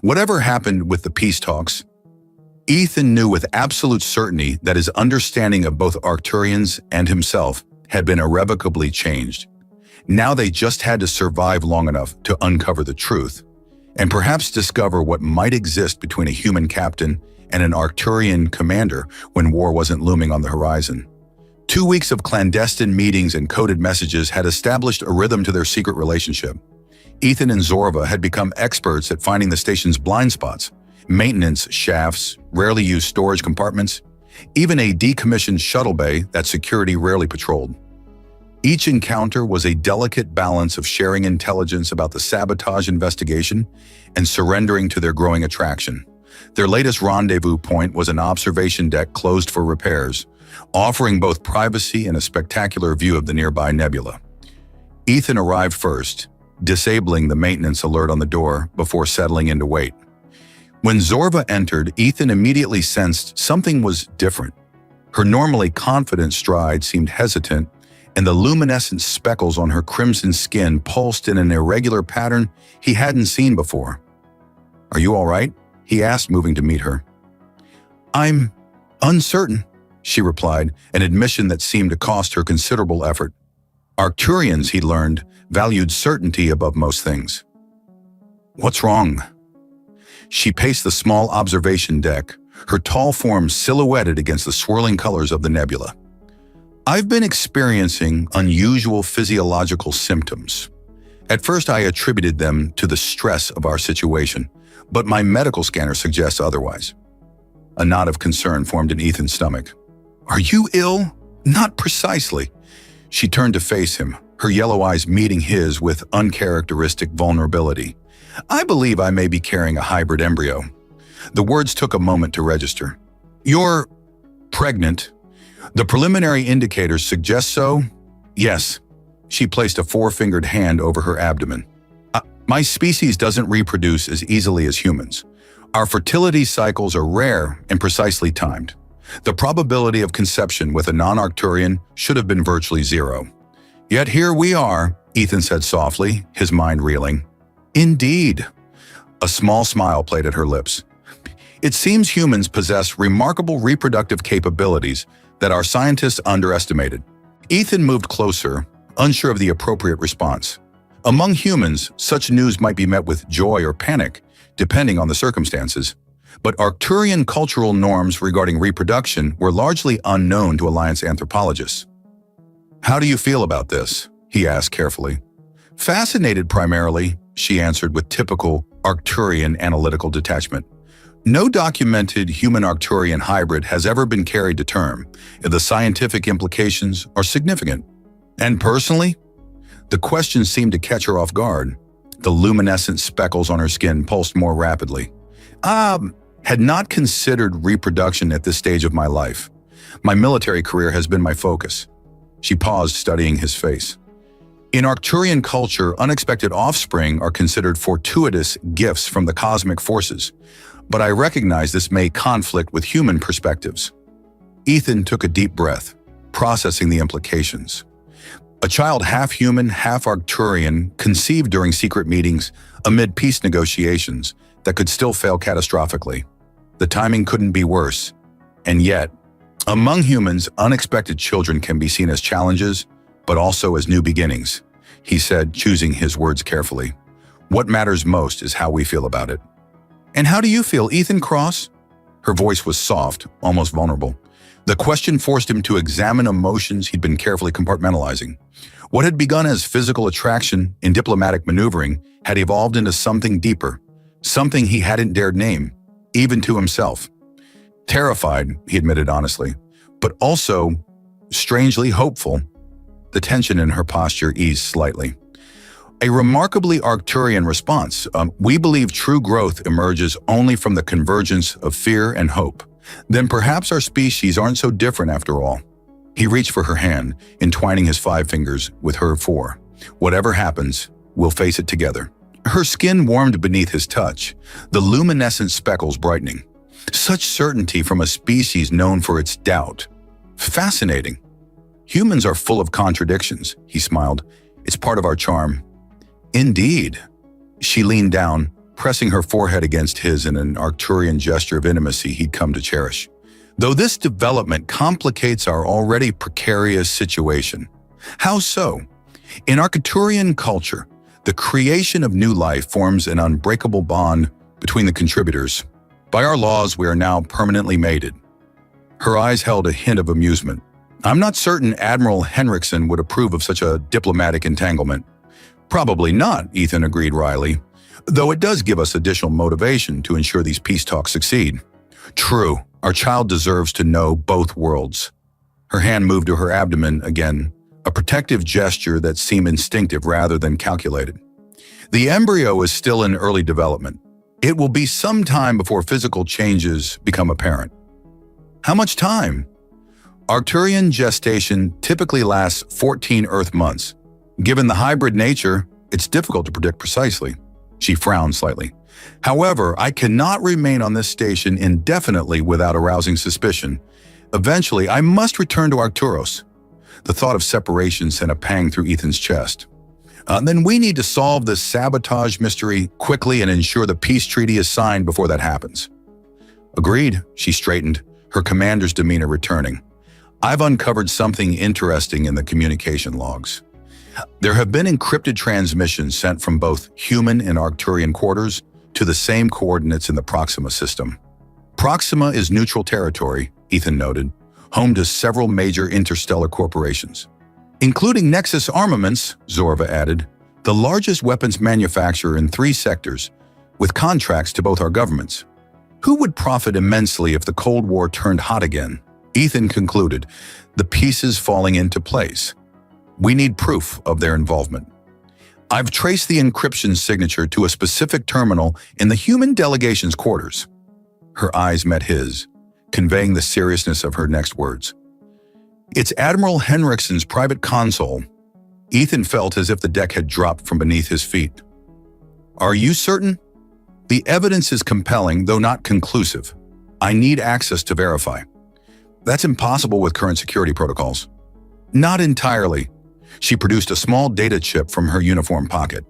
Whatever happened with the peace talks, Ethan knew with absolute certainty that his understanding of both Arcturians and himself had been irrevocably changed. Now they just had to survive long enough to uncover the truth, and perhaps discover what might exist between a human captain and an Arcturian commander when war wasn't looming on the horizon. 2 weeks of clandestine meetings and coded messages had established a rhythm to their secret relationship. Ethan and Zorva had become experts at finding the station's blind spots, maintenance shafts, rarely used storage compartments, even a decommissioned shuttle bay that security rarely patrolled. Each encounter was a delicate balance of sharing intelligence about the sabotage investigation and surrendering to their growing attraction. Their latest rendezvous point was an observation deck closed for repairs, offering both privacy and a spectacular view of the nearby nebula. Ethan arrived first, disabling the maintenance alert on the door before settling in to wait. When Zorva entered, Ethan immediately sensed something was different. Her normally confident stride seemed hesitant, and the luminescent speckles on her crimson skin pulsed in an irregular pattern he hadn't seen before. "Are you all right?" he asked, moving to meet her. "I'm uncertain," she replied, an admission that seemed to cost her considerable effort. Arcturians, he learned, valued certainty above most things. What's wrong? She paced the small observation deck, her tall form silhouetted against the swirling colors of the nebula. I've been experiencing unusual physiological symptoms. At first, I attributed them to the stress of our situation, but my medical scanner suggests otherwise. A knot of concern formed in Ethan's stomach. Are you ill? Not precisely. She turned to face him, her yellow eyes meeting his with uncharacteristic vulnerability. I believe I may be carrying a hybrid embryo. The words took a moment to register. You're pregnant. The preliminary indicators suggest so? Yes. She placed a four-fingered hand over her abdomen. My species doesn't reproduce as easily as humans. Our fertility cycles are rare and precisely timed. The probability of conception with a non-Arcturian should have been virtually zero. Yet here we are, Ethan said softly, his mind reeling. Indeed. A small smile played at her lips. It seems humans possess remarkable reproductive capabilities that our scientists underestimated. Ethan moved closer, unsure of the appropriate response. Among humans, such news might be met with joy or panic, depending on the circumstances. But Arcturian cultural norms regarding reproduction were largely unknown to Alliance anthropologists. How do you feel about this? He asked carefully. Fascinated primarily, she answered with typical Arcturian analytical detachment. No documented human-Arcturian hybrid has ever been carried to term, and the scientific implications are significant. And personally? The question seemed to catch her off guard. The luminescent speckles on her skin pulsed more rapidly. Had not considered reproduction at this stage of my life. My military career has been my focus. She paused, studying his face. In Arcturian culture, unexpected offspring are considered fortuitous gifts from the cosmic forces, but I recognize this may conflict with human perspectives. Ethan took a deep breath, processing the implications. A child half human, half Arcturian, conceived during secret meetings amid peace negotiations that could still fail catastrophically. The timing couldn't be worse. And yet, among humans, unexpected children can be seen as challenges, but also as new beginnings, he said, choosing his words carefully. What matters most is how we feel about it. And how do you feel, Ethan Cross? Her voice was soft, almost vulnerable. The question forced him to examine emotions he'd been carefully compartmentalizing. What had begun as physical attraction in diplomatic maneuvering had evolved into something deeper, something he hadn't dared name, even to himself. Terrified, he admitted honestly, but also strangely hopeful. The tension in her posture eased slightly. A remarkably Arcturian response. We believe true growth emerges only from the convergence of fear and hope. Then perhaps our species aren't so different after all. He reached for her hand, entwining his 5 fingers with her 4. Whatever happens, we'll face it together. Her skin warmed beneath his touch, the luminescent speckles brightening. Such certainty from a species known for its doubt. Fascinating. Humans are full of contradictions, he smiled. It's part of our charm. Indeed. She leaned down, pressing her forehead against his in an Arcturian gesture of intimacy he'd come to cherish. Though this development complicates our already precarious situation. How so? In Arcturian culture, the creation of new life forms an unbreakable bond between the contributors. By our laws, we are now permanently mated. Her eyes held a hint of amusement. I'm not certain Admiral Henriksen would approve of such a diplomatic entanglement. Probably not, Ethan agreed wryly, though it does give us additional motivation to ensure these peace talks succeed. True, our child deserves to know both worlds. Her hand moved to her abdomen again, a protective gesture that seemed instinctive rather than calculated. The embryo is still in early development. It will be some time before physical changes become apparent. How much time? Arcturian gestation typically lasts 14 Earth months. Given the hybrid nature, it's difficult to predict precisely. She frowned slightly. However, I cannot remain on this station indefinitely without arousing suspicion. Eventually, I must return to Arcturus. The thought of separation sent a pang through Ethan's chest. Then we need to solve this sabotage mystery quickly and ensure the peace treaty is signed before that happens. Agreed, she straightened, her commander's demeanor returning. I've uncovered something interesting in the communication logs. There have been encrypted transmissions sent from both human and Arcturian quarters to the same coordinates in the Proxima system. Proxima is neutral territory, Ethan noted, home to several major interstellar corporations. Including Nexus Armaments, Zorva added, the largest weapons manufacturer in 3 sectors, with contracts to both our governments. Who would profit immensely if the Cold War turned hot again? Ethan concluded, the pieces falling into place. We need proof of their involvement. I've traced the encryption signature to a specific terminal in the human delegation's quarters. Her eyes met his, conveying the seriousness of her next words. It's Admiral Henriksen's private console. Ethan felt as if the deck had dropped from beneath his feet. Are you certain? The evidence is compelling, though not conclusive. I need access to verify. That's impossible with current security protocols. Not entirely. She produced a small data chip from her uniform pocket.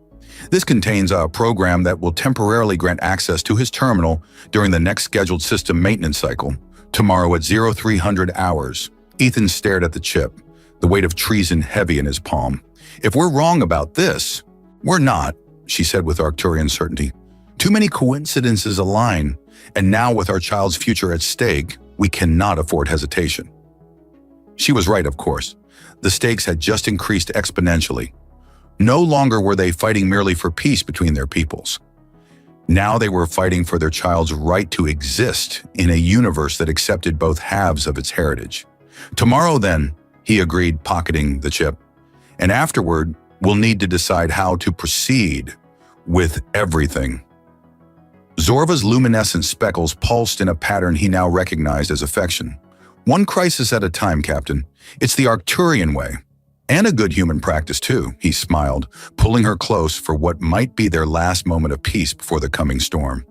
This contains a program that will temporarily grant access to his terminal during the next scheduled system maintenance cycle, tomorrow at 0300 hours. Ethan stared at the chip, the weight of treason heavy in his palm. If we're wrong about this, we're not, she said with Arcturian certainty. Too many coincidences align, and now with our child's future at stake, we cannot afford hesitation. She was right, of course. The stakes had just increased exponentially. No longer were they fighting merely for peace between their peoples. Now they were fighting for their child's right to exist in a universe that accepted both halves of its heritage. Tomorrow then, he agreed, pocketing the chip. And afterward, we'll need to decide how to proceed with everything. Zorva's luminescent speckles pulsed in a pattern he now recognized as affection. One crisis at a time, Captain. It's the Arcturian way. And a good human practice, too, he smiled, pulling her close for what might be their last moment of peace before the coming storm.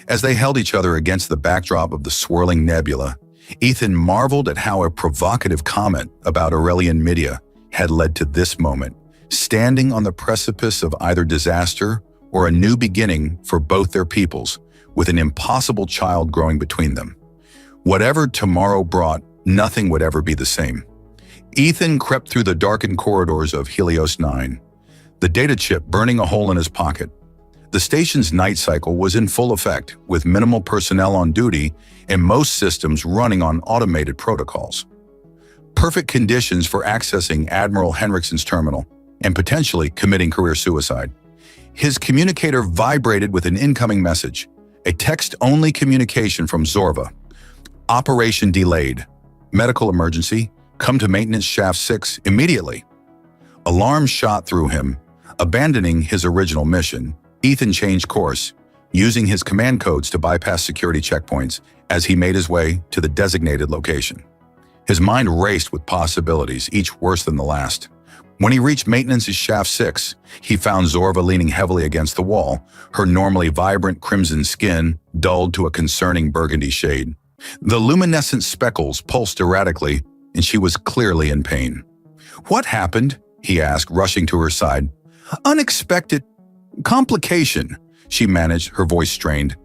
As they held each other against the backdrop of the swirling nebula, Ethan marveled at how a provocative comment about Aurelian Midia had led to this moment, standing on the precipice of either disaster or a new beginning for both their peoples, with an impossible child growing between them. Whatever tomorrow brought, nothing would ever be the same. Ethan crept through the darkened corridors of Helios 9, the data chip burning a hole in his pocket. The station's night cycle was in full effect, with minimal personnel on duty and most systems running on automated protocols. Perfect conditions for accessing Admiral Henriksen's terminal and potentially committing career suicide. His communicator vibrated with an incoming message, a text-only communication from Zorva. Operation delayed. Medical emergency. Come to maintenance shaft 6 immediately. Alarm shot through him. Abandoning his original mission, Ethan changed course, using his command codes to bypass security checkpoints as he made his way to the designated location. His mind raced with possibilities, each worse than the last. When he reached maintenance's shaft 6, he found Zorva leaning heavily against the wall, her normally vibrant crimson skin dulled to a concerning burgundy shade. The luminescent speckles pulsed erratically, and she was clearly in pain. What happened? He asked, rushing to her side. Unexpected complication, she managed, her voice strained.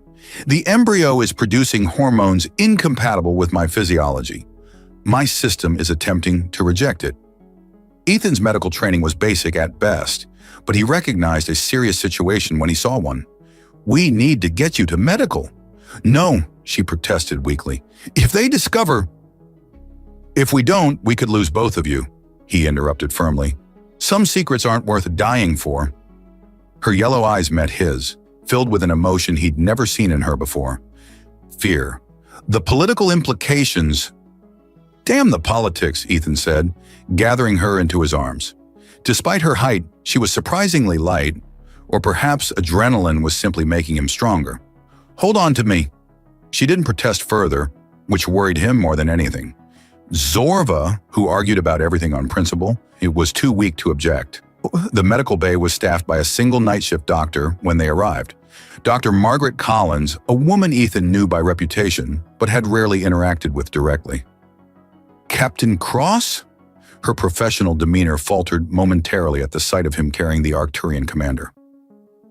The embryo is producing hormones incompatible with my physiology. My system is attempting to reject it. Ethan's medical training was basic at best, but he recognized a serious situation when he saw one. We need to get you to medical. No, she protested weakly. If they discover... If we don't, we could lose both of you, he interrupted firmly. Some secrets aren't worth dying for. Her yellow eyes met his, filled with an emotion he'd never seen in her before. Fear. The political implications... Damn the politics, Ethan said, gathering her into his arms. Despite her height, she was surprisingly light, or perhaps adrenaline was simply making him stronger. Hold on to me. She didn't protest further, which worried him more than anything. Zorva, who argued about everything on principle, it was too weak to object. The medical bay was staffed by a single night shift doctor when they arrived. Dr. Margaret Collins, a woman Ethan knew by reputation, but had rarely interacted with directly. Captain Cross? Her professional demeanor faltered momentarily at the sight of him carrying the Arcturian commander.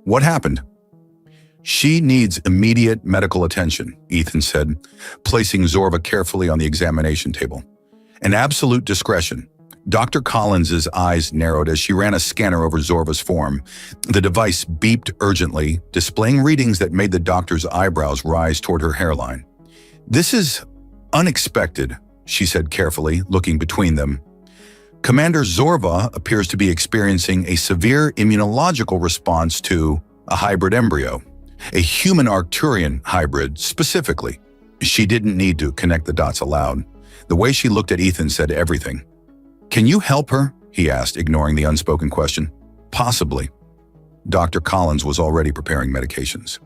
What happened? She needs immediate medical attention, Ethan said, placing Zorva carefully on the examination table. And absolute discretion. Dr. Collins's eyes narrowed as she ran a scanner over Zorva's form. The device beeped urgently, displaying readings that made the doctor's eyebrows rise toward her hairline. "This is unexpected," she said carefully, looking between them. "Commander Zorva appears to be experiencing a severe immunological response to a hybrid embryo, a human Arcturian hybrid specifically." She didn't need to connect the dots aloud. The way she looked at Ethan said everything. "Can you help her?" he asked, ignoring the unspoken question. "Possibly." Dr. Collins was already preparing medications.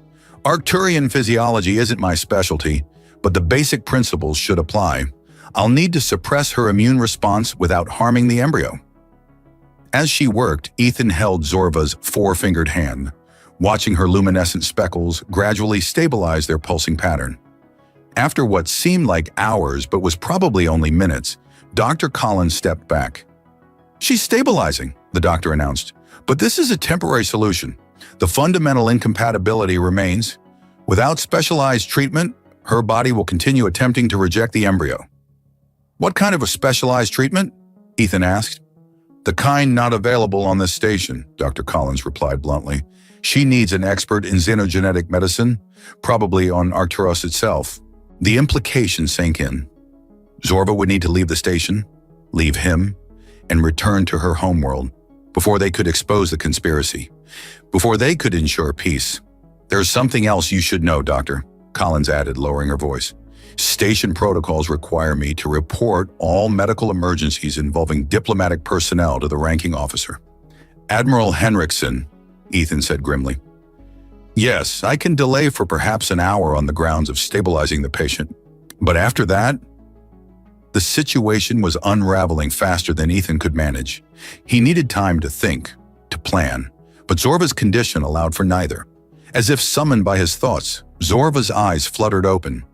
"Arcturian physiology isn't my specialty, but the basic principles should apply. I'll need to suppress her immune response without harming the embryo." As she worked, Ethan held Zorva's four-fingered hand, watching her luminescent speckles gradually stabilize their pulsing pattern. After what seemed like hours but was probably only minutes, Dr. Collins stepped back. "She's stabilizing," the doctor announced, "but this is a temporary solution. The fundamental incompatibility remains. Without specialized treatment, her body will continue attempting to reject the embryo." "What kind of a specialized treatment?" Ethan asked. "The kind not available on this station," Dr. Collins replied bluntly. "She needs an expert in xenogenetic medicine, probably on Arcturus itself." The implication sank in. Zorva would need to leave the station, leave him, and return to her homeworld before they could expose the conspiracy, before they could ensure peace. "There's something else you should know, Doctor," Collins added, lowering her voice. "Station protocols require me to report all medical emergencies involving diplomatic personnel to the ranking officer." "Admiral Henriksen," Ethan said grimly. "Yes, I can delay for perhaps an hour on the grounds of stabilizing the patient. But after that?" The situation was unraveling faster than Ethan could manage. He needed time to think, to plan, but Zorva's condition allowed for neither. As if summoned by his thoughts, Zorva's eyes fluttered open.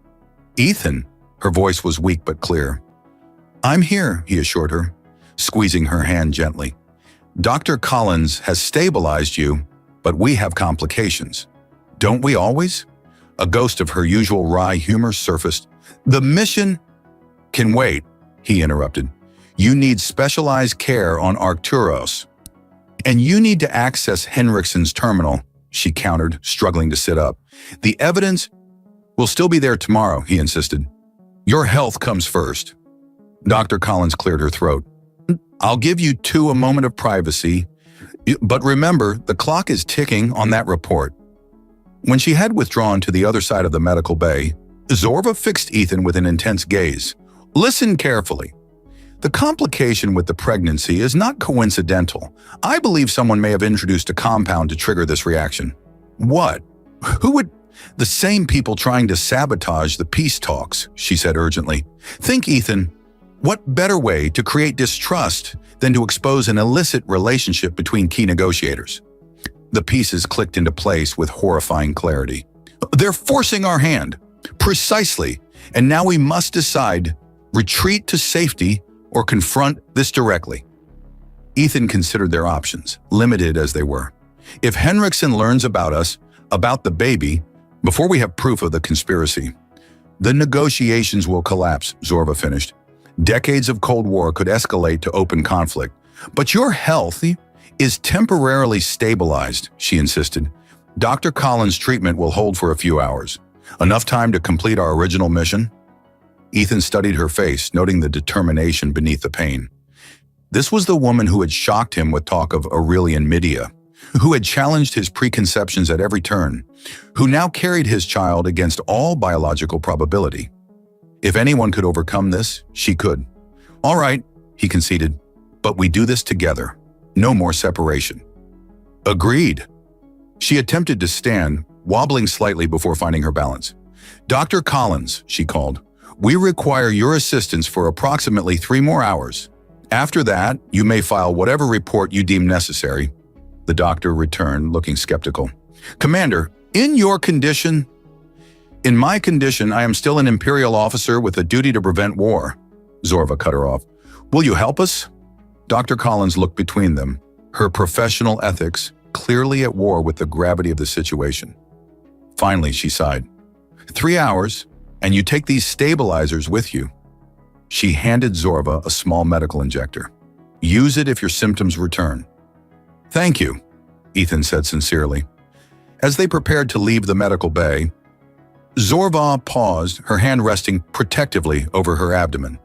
"Ethan," her voice was weak but clear. "I'm here," he assured her, squeezing her hand gently. "Dr. Collins has stabilized you, but we have complications. Don't we always?" A ghost of her usual wry humor surfaced. "The mission—" "Can wait," he interrupted. "You need specialized care on Arcturus. And you need to access Henriksen's terminal," she countered, struggling to sit up. "The evidence will still be there tomorrow," he insisted. "Your health comes first." Dr. Collins cleared her throat. "I'll give you two a moment of privacy, but remember, the clock is ticking on that report." When she had withdrawn to the other side of the medical bay, Zorva fixed Ethan with an intense gaze. "Listen carefully. The complication with the pregnancy is not coincidental. I believe someone may have introduced a compound to trigger this reaction." "What? Who would—" "The same people trying to sabotage the peace talks," she said urgently. "Think, Ethan, what better way to create distrust than to expose an illicit relationship between key negotiators?" The pieces clicked into place with horrifying clarity. "They're forcing our hand." "Precisely. And now we must decide, retreat to safety or confront this directly." Ethan considered their options, limited as they were. "If Henriksen learns about us, about the baby, before we have proof of the conspiracy, the negotiations will collapse," Zorva finished. "Decades of Cold War could escalate to open conflict. But your health is temporarily stabilized," she insisted. "Dr. Collins' treatment will hold for a few hours. Enough time to complete our original mission?" Ethan studied her face, noting the determination beneath the pain. This was the woman who had shocked him with talk of Aurelian Midia, who had challenged his preconceptions at every turn, who now carried his child against all biological probability. If anyone could overcome this, she could. "All right," he conceded, "but we do this together. No more separation." "Agreed." She attempted to stand, wobbling slightly before finding her balance. "Dr. Collins," she called, "we require your assistance for approximately 3 more hours. After that, you may file whatever report you deem necessary." The doctor returned, looking skeptical. "Commander, in your condition—" "In my condition, I am still an Imperial officer with a duty to prevent war," Zorva cut her off. "Will you help us?" Dr. Collins looked between them, her professional ethics clearly at war with the gravity of the situation. Finally, she sighed. 3 hours, and you take these stabilizers with you." She handed Zorva a small medical injector. Use it if your symptoms return. Thank you, Ethan said sincerely. As they prepared to leave the medical bay, Zorva paused, her hand resting protectively over her abdomen.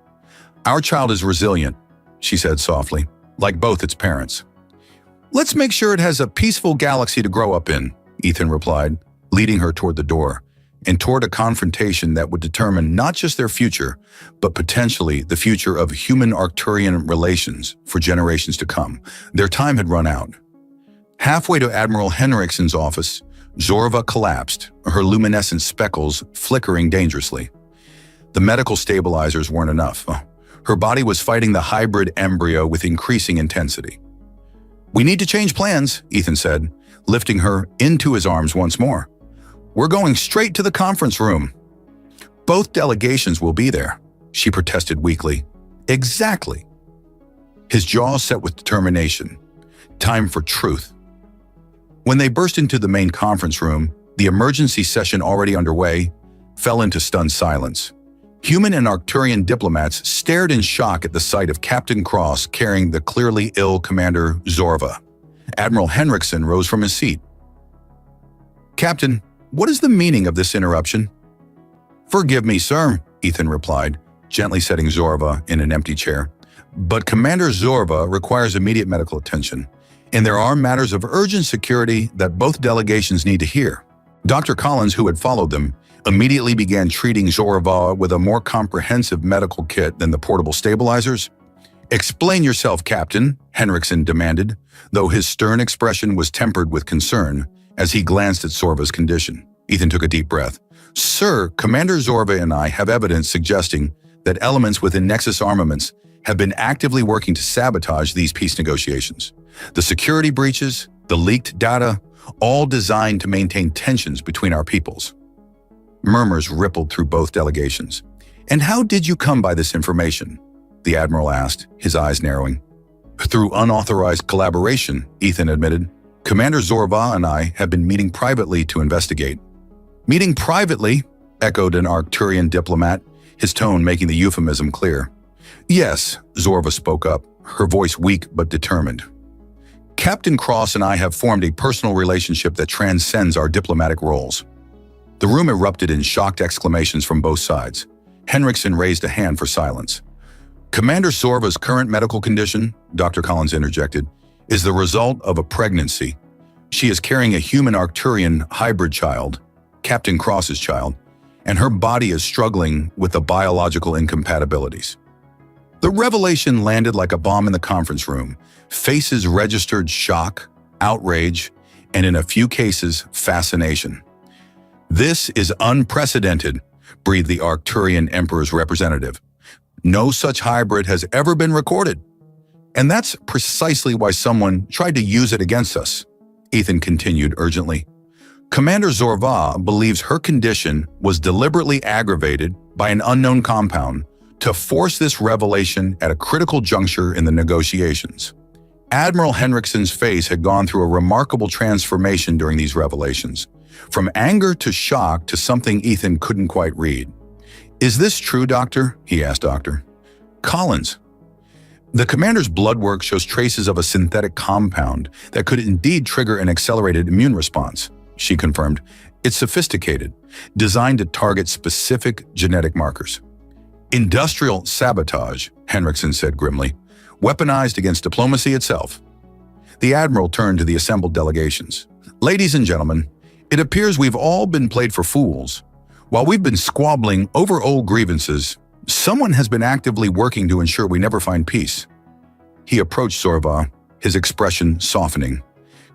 Our child is resilient, she said softly, like both its parents. Let's make sure it has a peaceful galaxy to grow up in, Ethan replied, leading her toward the door, and toward a confrontation that would determine not just their future, but potentially the future of human-Arcturian relations for generations to come. Their time had run out. Halfway to Admiral Henriksen's office, Zorva collapsed, her luminescent speckles flickering dangerously. The medical stabilizers weren't enough. Her body was fighting the hybrid embryo with increasing intensity. We need to change plans, Ethan said, lifting her into his arms once more. We're going straight to the conference room. Both delegations will be there, she protested weakly. Exactly. His jaw set with determination. Time for truth. When they burst into the main conference room, the emergency session already underway fell into stunned silence. Human and Arcturian diplomats stared in shock at the sight of Captain Cross carrying the clearly ill Commander Zorva. Admiral Henriksen rose from his seat. Captain, what is the meaning of this interruption? Forgive me, sir, Ethan replied, gently setting Zorva in an empty chair. But Commander Zorva requires immediate medical attention, and there are matters of urgent security that both delegations need to hear. Dr. Collins, who had followed them, immediately began treating Zorva with a more comprehensive medical kit than the portable stabilizers. Explain yourself, Captain, Henriksen demanded, though his stern expression was tempered with concern as he glanced at Zorva's condition. Ethan took a deep breath. Sir, Commander Zorva and I have evidence suggesting that elements within Nexus armaments have been actively working to sabotage these peace negotiations. The security breaches, the leaked data, all designed to maintain tensions between our peoples. Murmurs rippled through both delegations. And how did you come by this information? The Admiral asked, his eyes narrowing. Through unauthorized collaboration, Ethan admitted. Commander Zorva and I have been meeting privately to investigate. Meeting privately? Echoed an Arcturian diplomat, his tone making the euphemism clear. Yes, Zorva spoke up, her voice weak but determined. Captain Cross and I have formed a personal relationship that transcends our diplomatic roles. The room erupted in shocked exclamations from both sides. Henriksen raised a hand for silence. Commander Zorva's current medical condition, Dr. Collins interjected, is the result of a pregnancy. She is carrying a human Arcturian hybrid child, Captain Cross's child, and her body is struggling with the biological incompatibilities. The revelation landed like a bomb in the conference room. Faces registered shock, outrage, and in a few cases, fascination. This is unprecedented, breathed the Arcturian Emperor's representative. No such hybrid has ever been recorded. And that's precisely why someone tried to use it against us, Ethan continued urgently. Commander Zorva believes her condition was deliberately aggravated by an unknown compound to force this revelation at a critical juncture in the negotiations. Admiral Henriksen's face had gone through a remarkable transformation during these revelations, from anger to shock to something Ethan couldn't quite read. Is this true, Doctor? He asked Dr. Collins. The commander's blood work shows traces of a synthetic compound that could indeed trigger an accelerated immune response, she confirmed. It's sophisticated, designed to target specific genetic markers. Industrial sabotage, Henriksen said grimly, weaponized against diplomacy itself. The Admiral turned to the assembled delegations. Ladies and gentlemen, it appears we've all been played for fools. While we've been squabbling over old grievances, someone has been actively working to ensure we never find peace. He approached Zorva, his expression softening.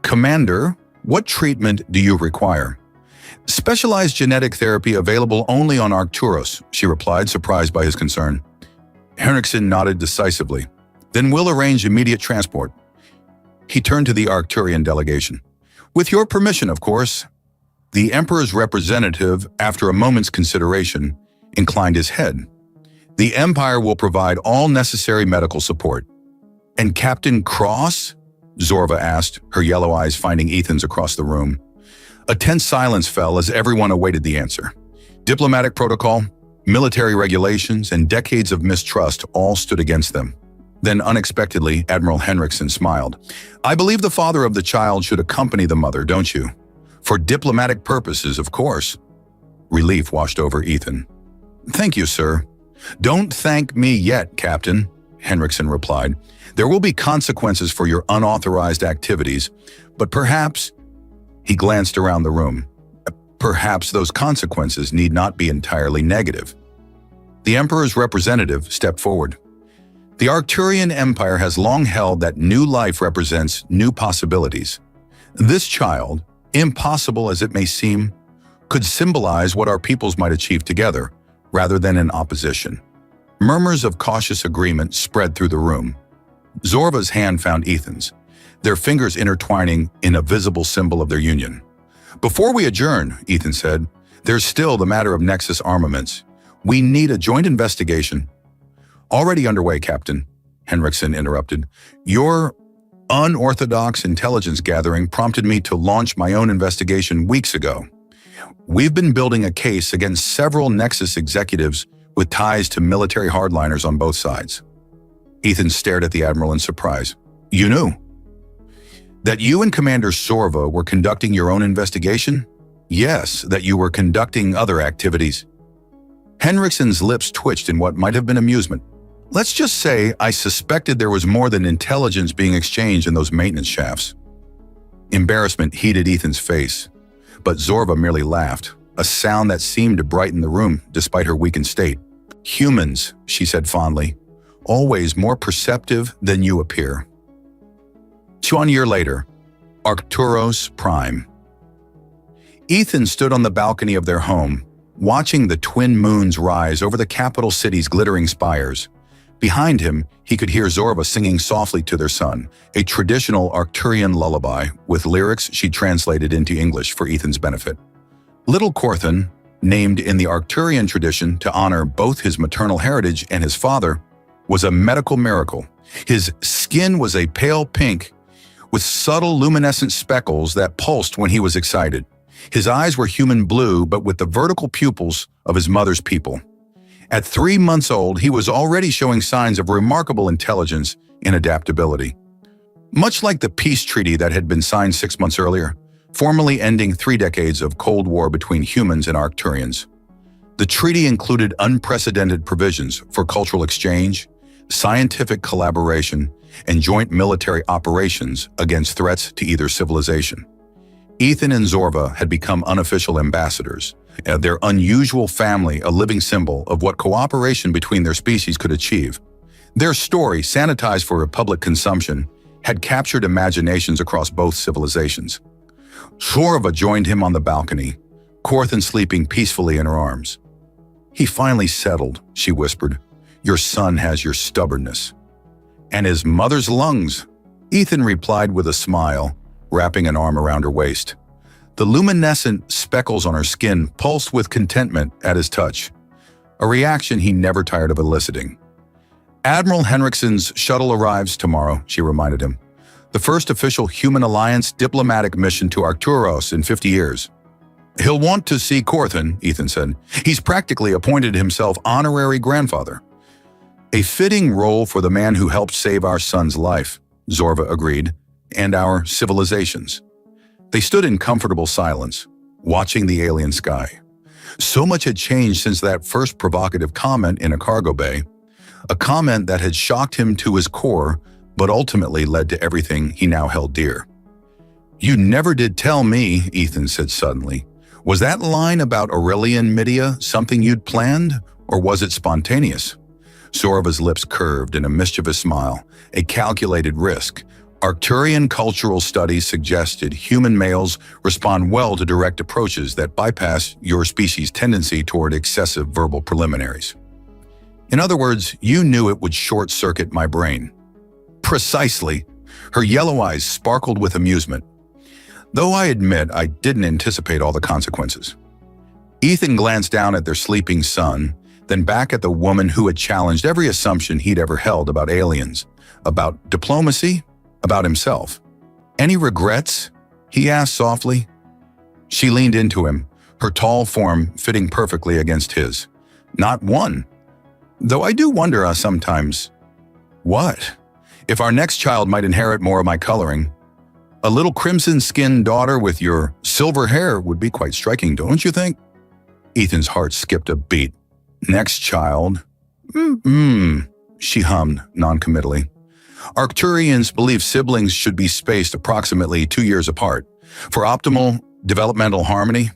Commander, what treatment do you require? Specialized genetic therapy available only on Arcturus, she replied, surprised by his concern. Henriksen nodded decisively. Then we'll arrange immediate transport. He turned to the Arcturian delegation. With your permission, of course. The Emperor's representative, after a moment's consideration, inclined his head. The Empire will provide all necessary medical support. And Captain Cross? Zorva asked, her yellow eyes finding Ethan's across the room. A tense silence fell as everyone awaited the answer. Diplomatic protocol, military regulations, and decades of mistrust all stood against them. Then unexpectedly, Admiral Henriksen smiled. I believe the father of the child should accompany the mother, don't you? For diplomatic purposes, of course. Relief washed over Ethan. Thank you, sir. Don't thank me yet, Captain, Henriksen replied. There will be consequences for your unauthorized activities, but perhaps, he glanced around the room, perhaps those consequences need not be entirely negative. The Emperor's representative stepped forward. The Arcturian Empire has long held that new life represents new possibilities. This child, impossible as it may seem, could symbolize what our peoples might achieve together, rather than in opposition. Murmurs of cautious agreement spread through the room. Zorva's hand found Ethan's, their fingers intertwining in a visible symbol of their union. Before we adjourn, Ethan said, there's still the matter of Nexus armaments. We need a joint investigation. Already underway, Captain, Henriksen interrupted. Your unorthodox intelligence gathering prompted me to launch my own investigation weeks ago. We've been building a case against several Nexus executives with ties to military hardliners on both sides. Ethan stared at the Admiral in surprise. You knew? That you and Commander Sorva were conducting your own investigation? Yes, that you were conducting other activities. Henriksen's lips twitched in what might have been amusement. Let's just say I suspected there was more than intelligence being exchanged in those maintenance shafts. Embarrassment heated Ethan's face, but Zorva merely laughed, a sound that seemed to brighten the room despite her weakened state. Humans, she said fondly, always more perceptive than you appear. 1 year later, Arcturus Prime. Ethan stood on the balcony of their home, watching the twin moons rise over the capital city's glittering spires. Behind him, he could hear Zorva singing softly to their son, a traditional Arcturian lullaby with lyrics she translated into English for Ethan's benefit. Little Corthan, named in the Arcturian tradition to honor both his maternal heritage and his father, was a medical miracle. His skin was a pale pink, with subtle luminescent speckles that pulsed when he was excited. His eyes were human blue, but with the vertical pupils of his mother's people. At 3 months old, he was already showing signs of remarkable intelligence and adaptability. Much like the peace treaty that had been signed 6 months earlier, formally ending 3 decades of Cold War between humans and Arcturians. The treaty included unprecedented provisions for cultural exchange, scientific collaboration, and joint military operations against threats to either civilization. Ethan and Zorva had become unofficial ambassadors, their unusual family a living symbol of what cooperation between their species could achieve. Their story, sanitized for public consumption, had captured imaginations across both civilizations. Zorva joined him on the balcony, Corthan sleeping peacefully in her arms. He finally settled, she whispered. Your son has your stubbornness. And his mother's lungs, Ethan replied with a smile, wrapping an arm around her waist. The luminescent speckles on her skin pulsed with contentment at his touch, a reaction he never tired of eliciting. Admiral Henriksen's shuttle arrives tomorrow, she reminded him. The first official Human Alliance diplomatic mission to Arcturus in 50 years. He'll want to see Corthan, Ethan said. He's practically appointed himself honorary grandfather. A fitting role for the man who helped save our son's life, Zorva agreed, and our civilizations. They stood in comfortable silence, watching the alien sky. So much had changed since that first provocative comment in a cargo bay, a comment that had shocked him to his core, but ultimately led to everything he now held dear. You never did tell me, Ethan said suddenly. Was that line about Aurelian Midia something you'd planned, or was it spontaneous? Zorva's lips curved in a mischievous smile, a calculated risk. Arcturian cultural studies suggested human males respond well to direct approaches that bypass your species' tendency toward excessive verbal preliminaries. In other words, you knew it would short-circuit my brain. Precisely. Her yellow eyes sparkled with amusement. Though I admit I didn't anticipate all the consequences. Ethan glanced down at their sleeping son, then back at the woman who had challenged every assumption he'd ever held about aliens, about diplomacy, about himself. Any regrets? He asked softly. She leaned into him, her tall form fitting perfectly against his. Not one. Though I do wonder sometimes. What? If our next child might inherit more of my coloring, a little crimson-skinned daughter with your silver hair would be quite striking, don't you think? Ethan's heart skipped a beat. Next child? She hummed noncommittally. Arcturians believe siblings should be spaced approximately 2 years apart for optimal developmental harmony.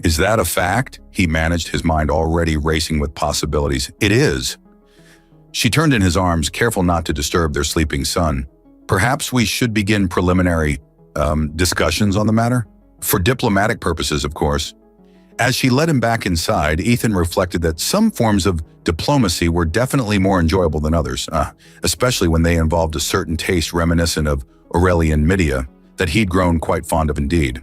Is that a fact? He managed, his mind already racing with possibilities. It is. She turned in his arms, careful not to disturb their sleeping son. Perhaps we should begin preliminary discussions on the matter? For diplomatic purposes, of course. As she led him back inside, Ethan reflected that some forms of diplomacy were definitely more enjoyable than others, especially when they involved a certain taste reminiscent of Aurelian Midia that he'd grown quite fond of indeed.